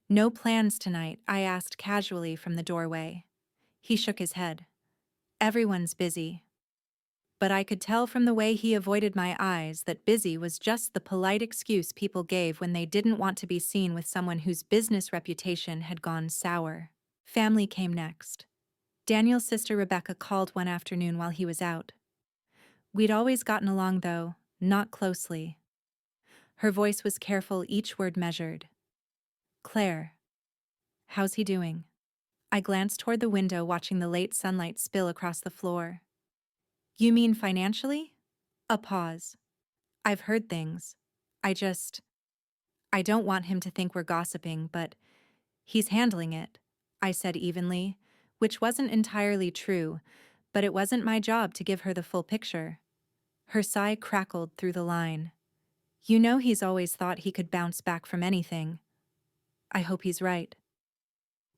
A: "No plans tonight?" I asked casually from the doorway. He shook his head. "Everyone's busy." But I could tell from the way he avoided my eyes that busy was just the polite excuse people gave when they didn't want to be seen with someone whose business reputation had gone sour. Family came next. Daniel's sister Rebecca called one afternoon while he was out. We'd always gotten along, though, not closely. Her voice was careful, each word measured. "Claire, how's he doing?" I glanced toward the window, watching the late sunlight spill across the floor. "You mean financially?" A pause. "I've heard things. I just... I don't want him to think we're gossiping, but he's handling it," I said evenly, which wasn't entirely true, but it wasn't my job to give her the full picture. Her sigh crackled through the line. "You know he's always thought he could bounce back from anything. I hope he's right."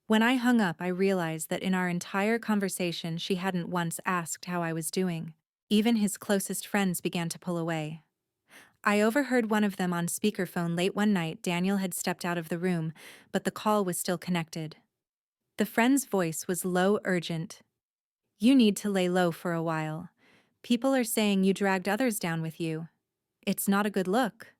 A: When I hung up, I realized that in our entire conversation she hadn't once asked how I was doing. Even his closest friends began to pull away. I overheard one of them on speakerphone late one night. Daniel had stepped out of the room, but the call was still connected. The friend's voice was low, urgent. "You need to lay low for a while. People are saying you dragged others down with you. It's not a good look."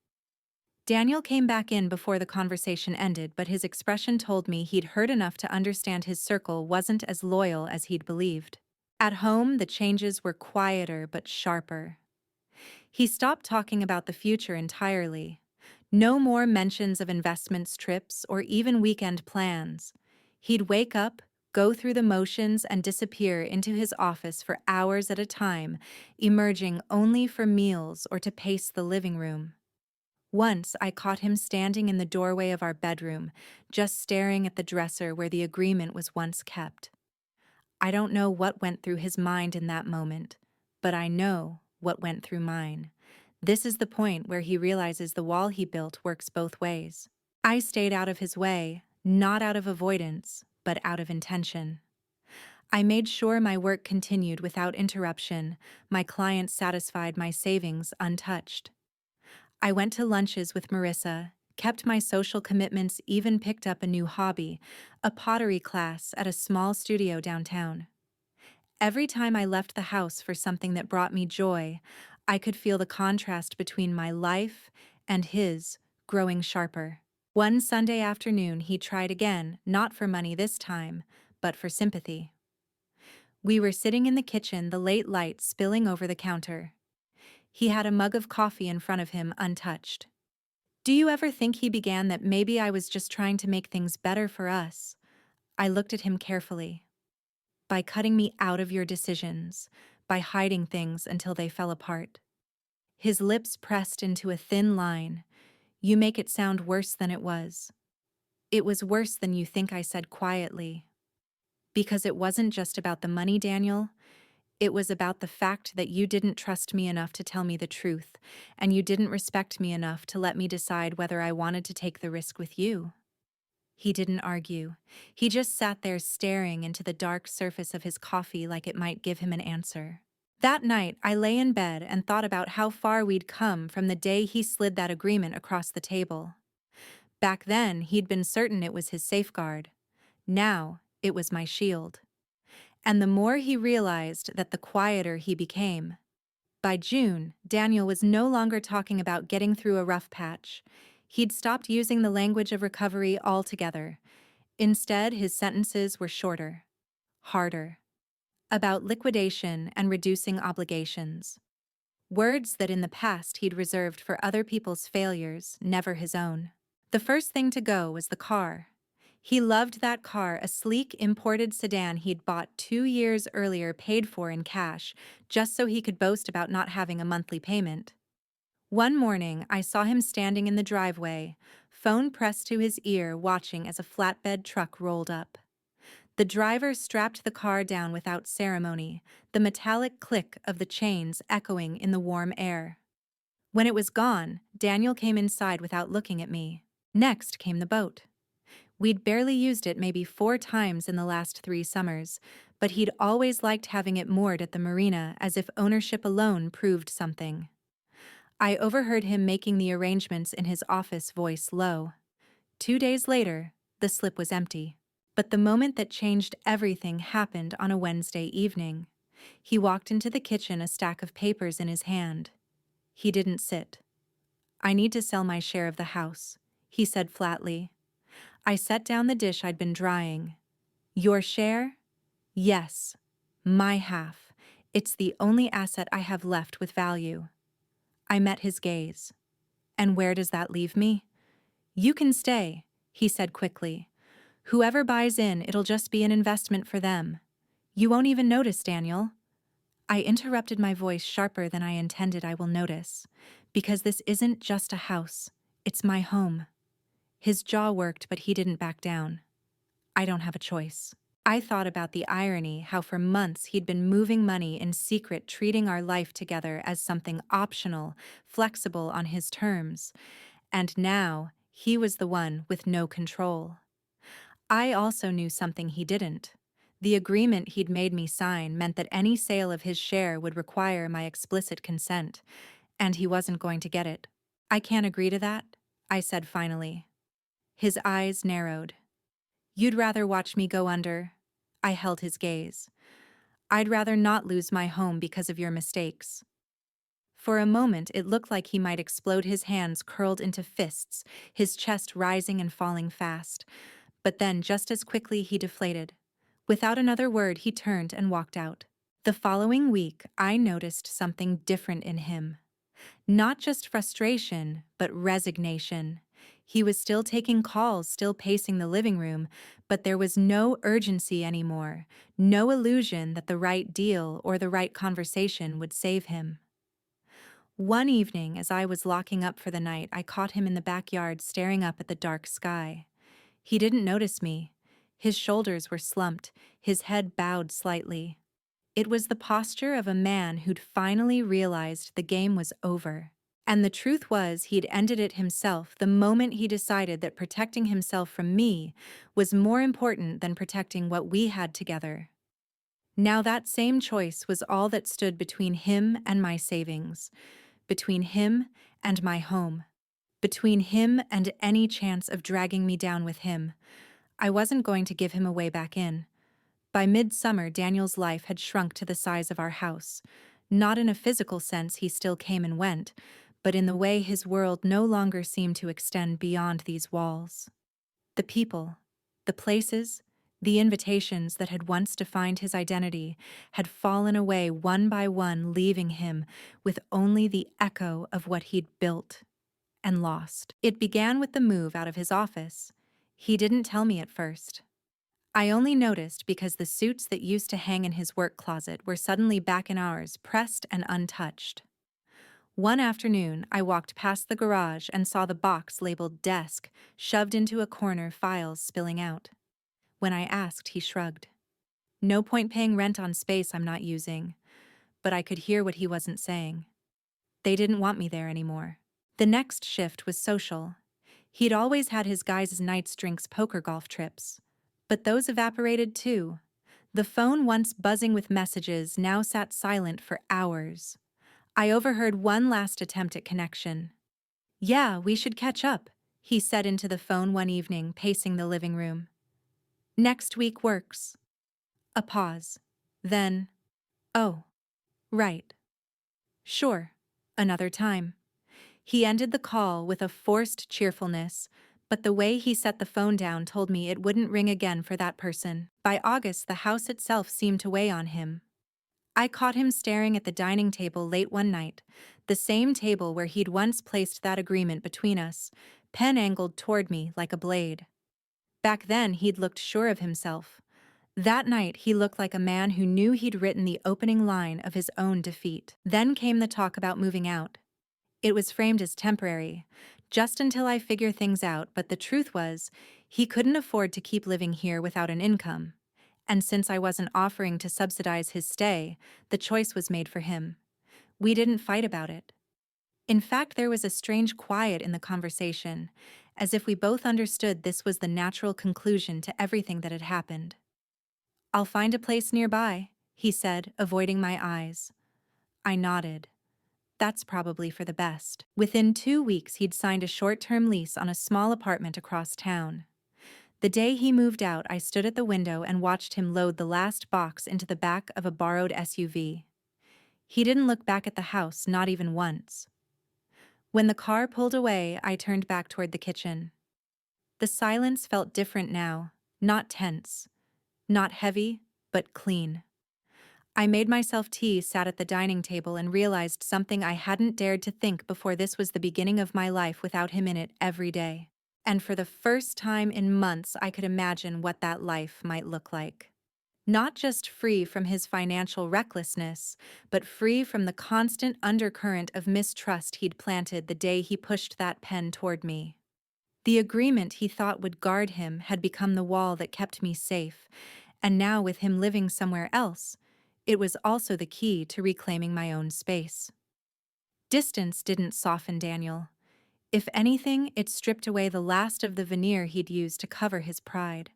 A: Daniel came back in before the conversation ended, but his expression told me he'd heard enough to understand his circle wasn't as loyal as he'd believed. At home, the changes were quieter but sharper. He stopped talking about the future entirely. No more mentions of investments, trips, or even weekend plans. He'd wake up, go through the motions, and disappear into his office for hours at a time, emerging only for meals or to pace the living room. Once I caught him standing in the doorway of our bedroom, just staring at the dresser where the agreement was once kept. I don't know what went through his mind in that moment, but I know what went through mine. This is the point where he realizes the wall he built works both ways. I stayed out of his way, not out of avoidance, but out of intention. I made sure my work continued without interruption, my clients satisfied, my savings untouched. I went to lunches with Marissa, kept my social commitments, even picked up a new hobby, a pottery class at a small studio downtown. Every time I left the house for something that brought me joy, I could feel the contrast between my life and his growing sharper. One Sunday afternoon, he tried again, not for money this time, but for sympathy. We were sitting in the kitchen, the late light spilling over the counter. He had a mug of coffee in front of him, untouched. "Do you ever think," he began, "that maybe I was just trying to make things better for us?" I looked at him carefully. "By cutting me out of your decisions, by hiding things until they fell apart. His lips pressed into a thin line. You make it sound worse than it was. It was worse than you think, I said quietly. Because it wasn't just about the money, Daniel. It was about the fact that you didn't trust me enough to tell me the truth, and you didn't respect me enough to let me decide whether I wanted to take the risk with you. He didn't argue. He just sat there staring into the dark surface of his coffee like it might give him an answer. That night, I lay in bed and thought about how far we'd come from the day he slid that agreement across the table. Back then, he'd been certain it was his safeguard. Now, it was my shield. And the more he realized that, the quieter he became. By June, Daniel was no longer talking about getting through a rough patch. He'd stopped using the language of recovery altogether. Instead, his sentences were shorter, harder, about liquidation and reducing obligations. Words that in the past he'd reserved for other people's failures, never his own. The first thing to go was the car. He loved that car, a sleek imported sedan he'd bought 2 years earlier, paid for in cash, just so he could boast about not having a monthly payment. One morning, I saw him standing in the driveway, phone pressed to his ear, watching as a flatbed truck rolled up. The driver strapped the car down without ceremony, the metallic click of the chains echoing in the warm air. When it was gone, Daniel came inside without looking at me. Next came the boat. We'd barely used it maybe 4 times in the last 3 summers, but he'd always liked having it moored at the marina, as if ownership alone proved something. I overheard him making the arrangements in his office, voice low. 2 days later, the slip was empty. But the moment that changed everything happened on a Wednesday evening. He walked into the kitchen, a stack of papers in his hand. He didn't sit. I need to sell my share of the house, he said flatly. I set down the dish I'd been drying. Your share? Yes. My half. It's the only asset I have left with value. I met his gaze. And where does that leave me? You can stay, he said quickly. Whoever buys in, it'll just be an investment for them. You won't even notice, Daniel. I interrupted, my voice sharper than I intended. I will notice. Because this isn't just a house. It's my home. His jaw worked, but he didn't back down. I don't have a choice. I thought about the irony, how for months he'd been moving money in secret, treating our life together as something optional, flexible on his terms. And now, he was the one with no control. I also knew something he didn't. The agreement he'd made me sign meant that any sale of his share would require my explicit consent, and he wasn't going to get it. I can't agree to that, I said finally. His eyes narrowed. You'd rather watch me go under? I held his gaze. I'd rather not lose my home because of your mistakes. For a moment, it looked like he might explode, his hands curled into fists, his chest rising and falling fast. But then, just as quickly, he deflated. Without another word, he turned and walked out. The following week, I noticed something different in him. Not just frustration, but resignation. He was still taking calls, still pacing the living room, but there was no urgency anymore, no illusion that the right deal or the right conversation would save him. One evening, as I was locking up for the night, I caught him in the backyard staring up at the dark sky. He didn't notice me. His shoulders were slumped, his head bowed slightly. It was the posture of a man who'd finally realized the game was over. And the truth was, he'd ended it himself the moment he decided that protecting himself from me was more important than protecting what we had together. Now that same choice was all that stood between him and my savings, between him and my home, between him and any chance of dragging me down with him. I wasn't going to give him a way back in. By midsummer, Daniel's life had shrunk to the size of our house. Not in a physical sense, he still came and went, but in the way his world no longer seemed to extend beyond these walls. The people, the places, the invitations that had once defined his identity had fallen away one by one, leaving him with only the echo of what he'd built and lost. It began with the move out of his office. He didn't tell me at first. I only noticed because the suits that used to hang in his work closet were suddenly back in ours, pressed and untouched. One afternoon, I walked past the garage and saw the box labeled desk shoved into a corner, files spilling out. When I asked, he shrugged. No point paying rent on space I'm not using, but I could hear what he wasn't saying. They didn't want me there anymore. The next shift was social. He'd always had his guys' nights, drinks, poker, golf trips. But those evaporated too. The phone, once buzzing with messages, now sat silent for hours. I overheard one last attempt at connection. "Yeah, we should catch up," he said into the phone one evening, pacing the living room. "Next week works." A pause. Then, "Oh, right. Sure. Another time." He ended the call with a forced cheerfulness, but the way he set the phone down told me it wouldn't ring again for that person. By August, the house itself seemed to weigh on him. I caught him staring at the dining table late one night, the same table where he'd once placed that agreement between us, pen angled toward me like a blade. Back then, he'd looked sure of himself. That night, he looked like a man who knew he'd written the opening line of his own defeat. Then came the talk about moving out. It was framed as temporary, just until I figure things out, but the truth was, he couldn't afford to keep living here without an income. And since I wasn't offering to subsidize his stay, the choice was made for him. We didn't fight about it. In fact, there was a strange quiet in the conversation, as if we both understood this was the natural conclusion to everything that had happened. "I'll find a place nearby," he said, avoiding my eyes. I nodded. That's probably for the best. Within 2 weeks, he'd signed a short-term lease on a small apartment across town. The day he moved out, I stood at the window and watched him load the last box into the back of a borrowed SUV. He didn't look back at the house, not even once. When the car pulled away, I turned back toward the kitchen. The silence felt different now, not tense, not heavy, but clean. I made myself tea, sat at the dining table, and realized something I hadn't dared to think before. This was the beginning of my life without him in it every day. And for the first time in months, I could imagine what that life might look like. Not just free from his financial recklessness, but free from the constant undercurrent of mistrust he'd planted the day he pushed that pen toward me. The agreement he thought would guard him had become the wall that kept me safe, and now with him living somewhere else, it was also the key to reclaiming my own space. Distance didn't soften Daniel. If anything, it stripped away the last of the veneer he'd used to cover his pride.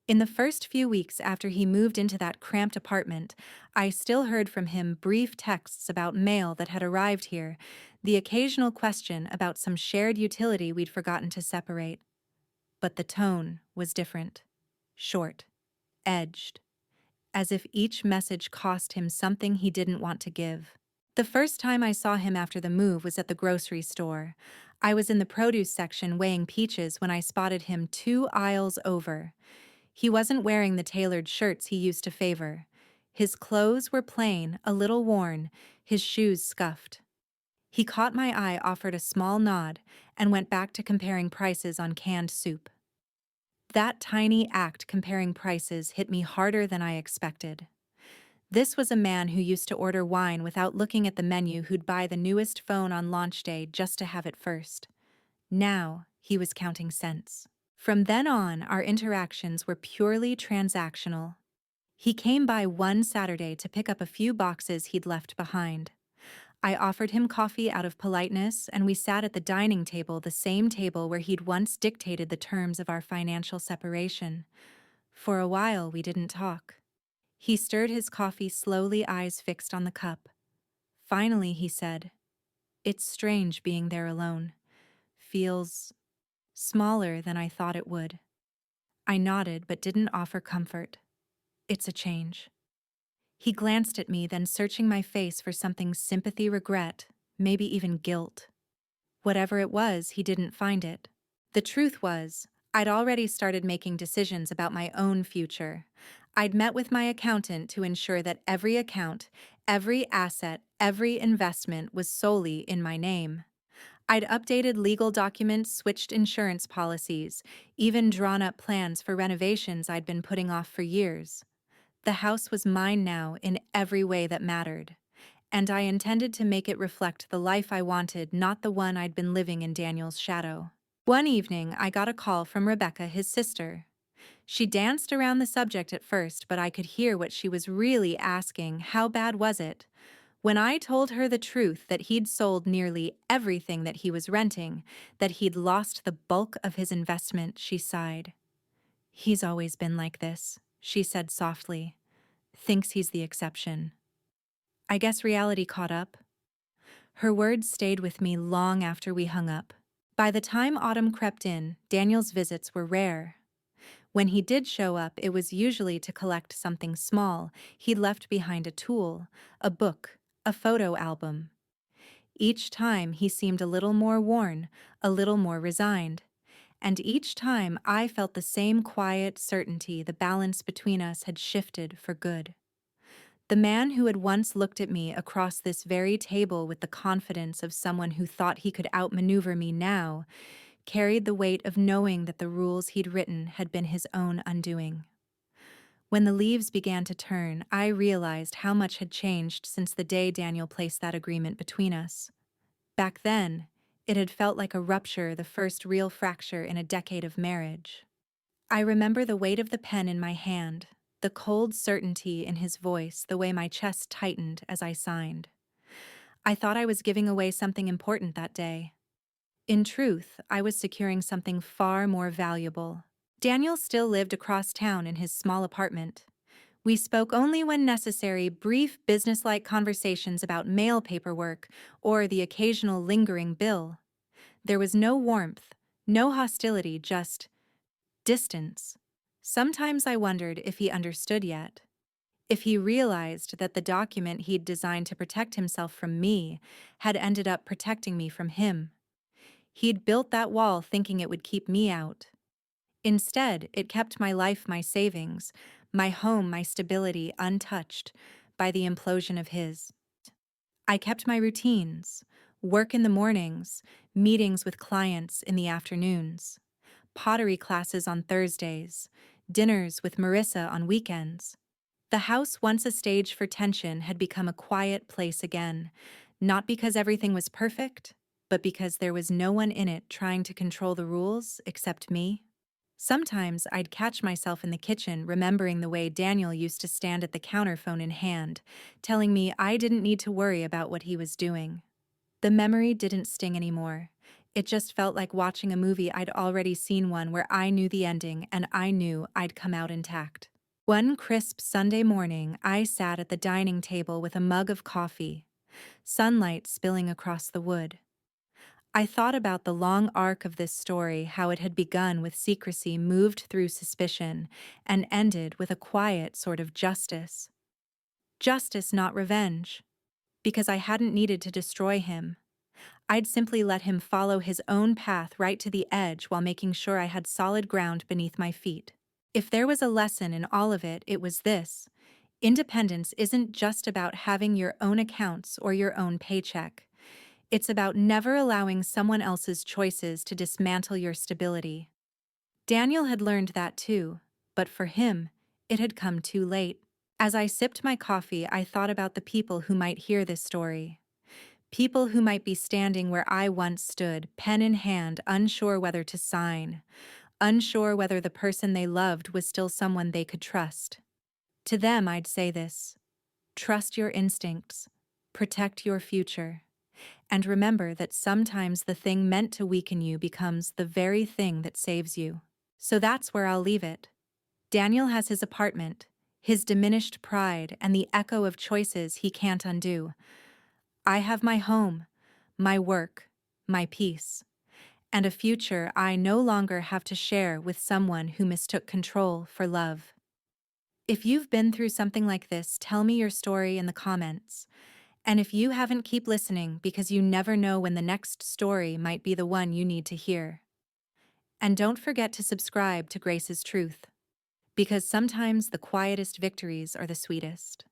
A: In the first few weeks after he moved into that cramped apartment, I still heard from him brief texts about mail that had arrived here, the occasional question about some shared utility we'd forgotten to separate. But the tone was different. Short. Edged. As if each message cost him something he didn't want to give. The first time I saw him after the move was at the grocery store. I was in the produce section weighing peaches when I spotted him 2 aisles over. He wasn't wearing the tailored shirts he used to favor. His clothes were plain, a little worn, his shoes scuffed. He caught my eye, offered a small nod, and went back to comparing prices on canned soup. That tiny act, comparing prices, hit me harder than I expected. This was a man who used to order wine without looking at the menu, who'd buy the newest phone on launch day just to have it first. Now, he was counting cents. From then on, our interactions were purely transactional. He came by one Saturday to pick up a few boxes he'd left behind. I offered him coffee out of politeness, and we sat at the dining table, the same table where he'd once dictated the terms of our financial separation. For a while, we didn't talk. He stirred his coffee slowly, eyes fixed on the cup. Finally, he said, "It's strange being there alone. Feels smaller than I thought it would." I nodded but didn't offer comfort. "It's a change." He glanced at me, then searching my face for something: sympathy, regret, maybe even guilt. Whatever it was, he didn't find it. The truth was, I'd already started making decisions about my own future. I'd met with my accountant to ensure that every account, every asset, every investment was solely in my name. I'd updated legal documents, switched insurance policies, even drawn up plans for renovations I'd been putting off for years. The house was mine now in every way that mattered, and I intended to make it reflect the life I wanted, not the one I'd been living in Daniel's shadow. One evening, I got a call from Rebecca, his sister. She danced around the subject at first, but I could hear what she was really asking: how bad was it? When I told her the truth, that he'd sold nearly everything that he was renting, that he'd lost the bulk of his investment, she sighed. "He's always been like this," she said softly. "Thinks he's the exception." I guess reality caught up. Her words stayed with me long after we hung up. By the time autumn crept in, Daniel's visits were rare. When he did show up, it was usually to collect something small. He'd left behind a tool, a book, a photo album. Each time he seemed a little more worn, a little more resigned. And each time I felt the same quiet certainty the balance between us had shifted for good. The man who had once looked at me across this very table with the confidence of someone who thought he could outmaneuver me now carried the weight of knowing that the rules he'd written had been his own undoing. When the leaves began to turn, I realized how much had changed since the day Daniel placed that agreement between us. Back then, it had felt like a rupture, the first real fracture in a decade of marriage. I remember the weight of the pen in my hand, the cold certainty in his voice, the way my chest tightened as I signed. I thought I was giving away something important that day. In truth, I was securing something far more valuable. Daniel still lived across town in his small apartment. We spoke only when necessary, brief businesslike conversations about mail paperwork or the occasional lingering bill. There was no warmth, no hostility, just distance. Sometimes I wondered if he understood yet, if he realized that the document he'd designed to protect himself from me had ended up protecting me from him. He'd built that wall thinking it would keep me out. Instead, it kept my life, my savings, my home, my stability untouched by the implosion of his. I kept my routines: work in the mornings, meetings with clients in the afternoons, pottery classes on Thursdays, dinners with Marissa on weekends. The house, once a stage for tension, had become a quiet place again, not because everything was perfect, but because there was no one in it trying to control the rules except me. Sometimes I'd catch myself in the kitchen remembering the way Daniel used to stand at the counter, phone in hand, telling me I didn't need to worry about what he was doing. The memory didn't sting anymore. It just felt like watching a movie I'd already seen, one where I knew the ending and I knew I'd come out intact. One crisp Sunday morning, I sat at the dining table with a mug of coffee, sunlight spilling across the wood. I thought about the long arc of this story, how it had begun with secrecy, moved through suspicion, and ended with a quiet sort of justice. Justice, not revenge. Because I hadn't needed to destroy him. I'd simply let him follow his own path right to the edge while making sure I had solid ground beneath my feet. If there was a lesson in all of it, it was this: independence isn't just about having your own accounts or your own paycheck. It's about never allowing someone else's choices to dismantle your stability. Daniel had learned that too, but for him, it had come too late. As I sipped my coffee, I thought about the people who might hear this story. People who might be standing where I once stood, pen in hand, unsure whether to sign, unsure whether the person they loved was still someone they could trust. To them, I'd say this: trust your instincts, protect your future. And remember that sometimes the thing meant to weaken you becomes the very thing that saves you. So that's where I'll leave it. Daniel has his apartment, his diminished pride, and the echo of choices he can't undo. I have my home, my work, my peace, and a future I no longer have to share with someone who mistook control for love. If you've been through something like this, tell me your story in the comments. And if you haven't, keep listening, because you never know when the next story might be the one you need to hear. And don't forget to subscribe to Grace's Truth, because sometimes the quietest victories are the sweetest.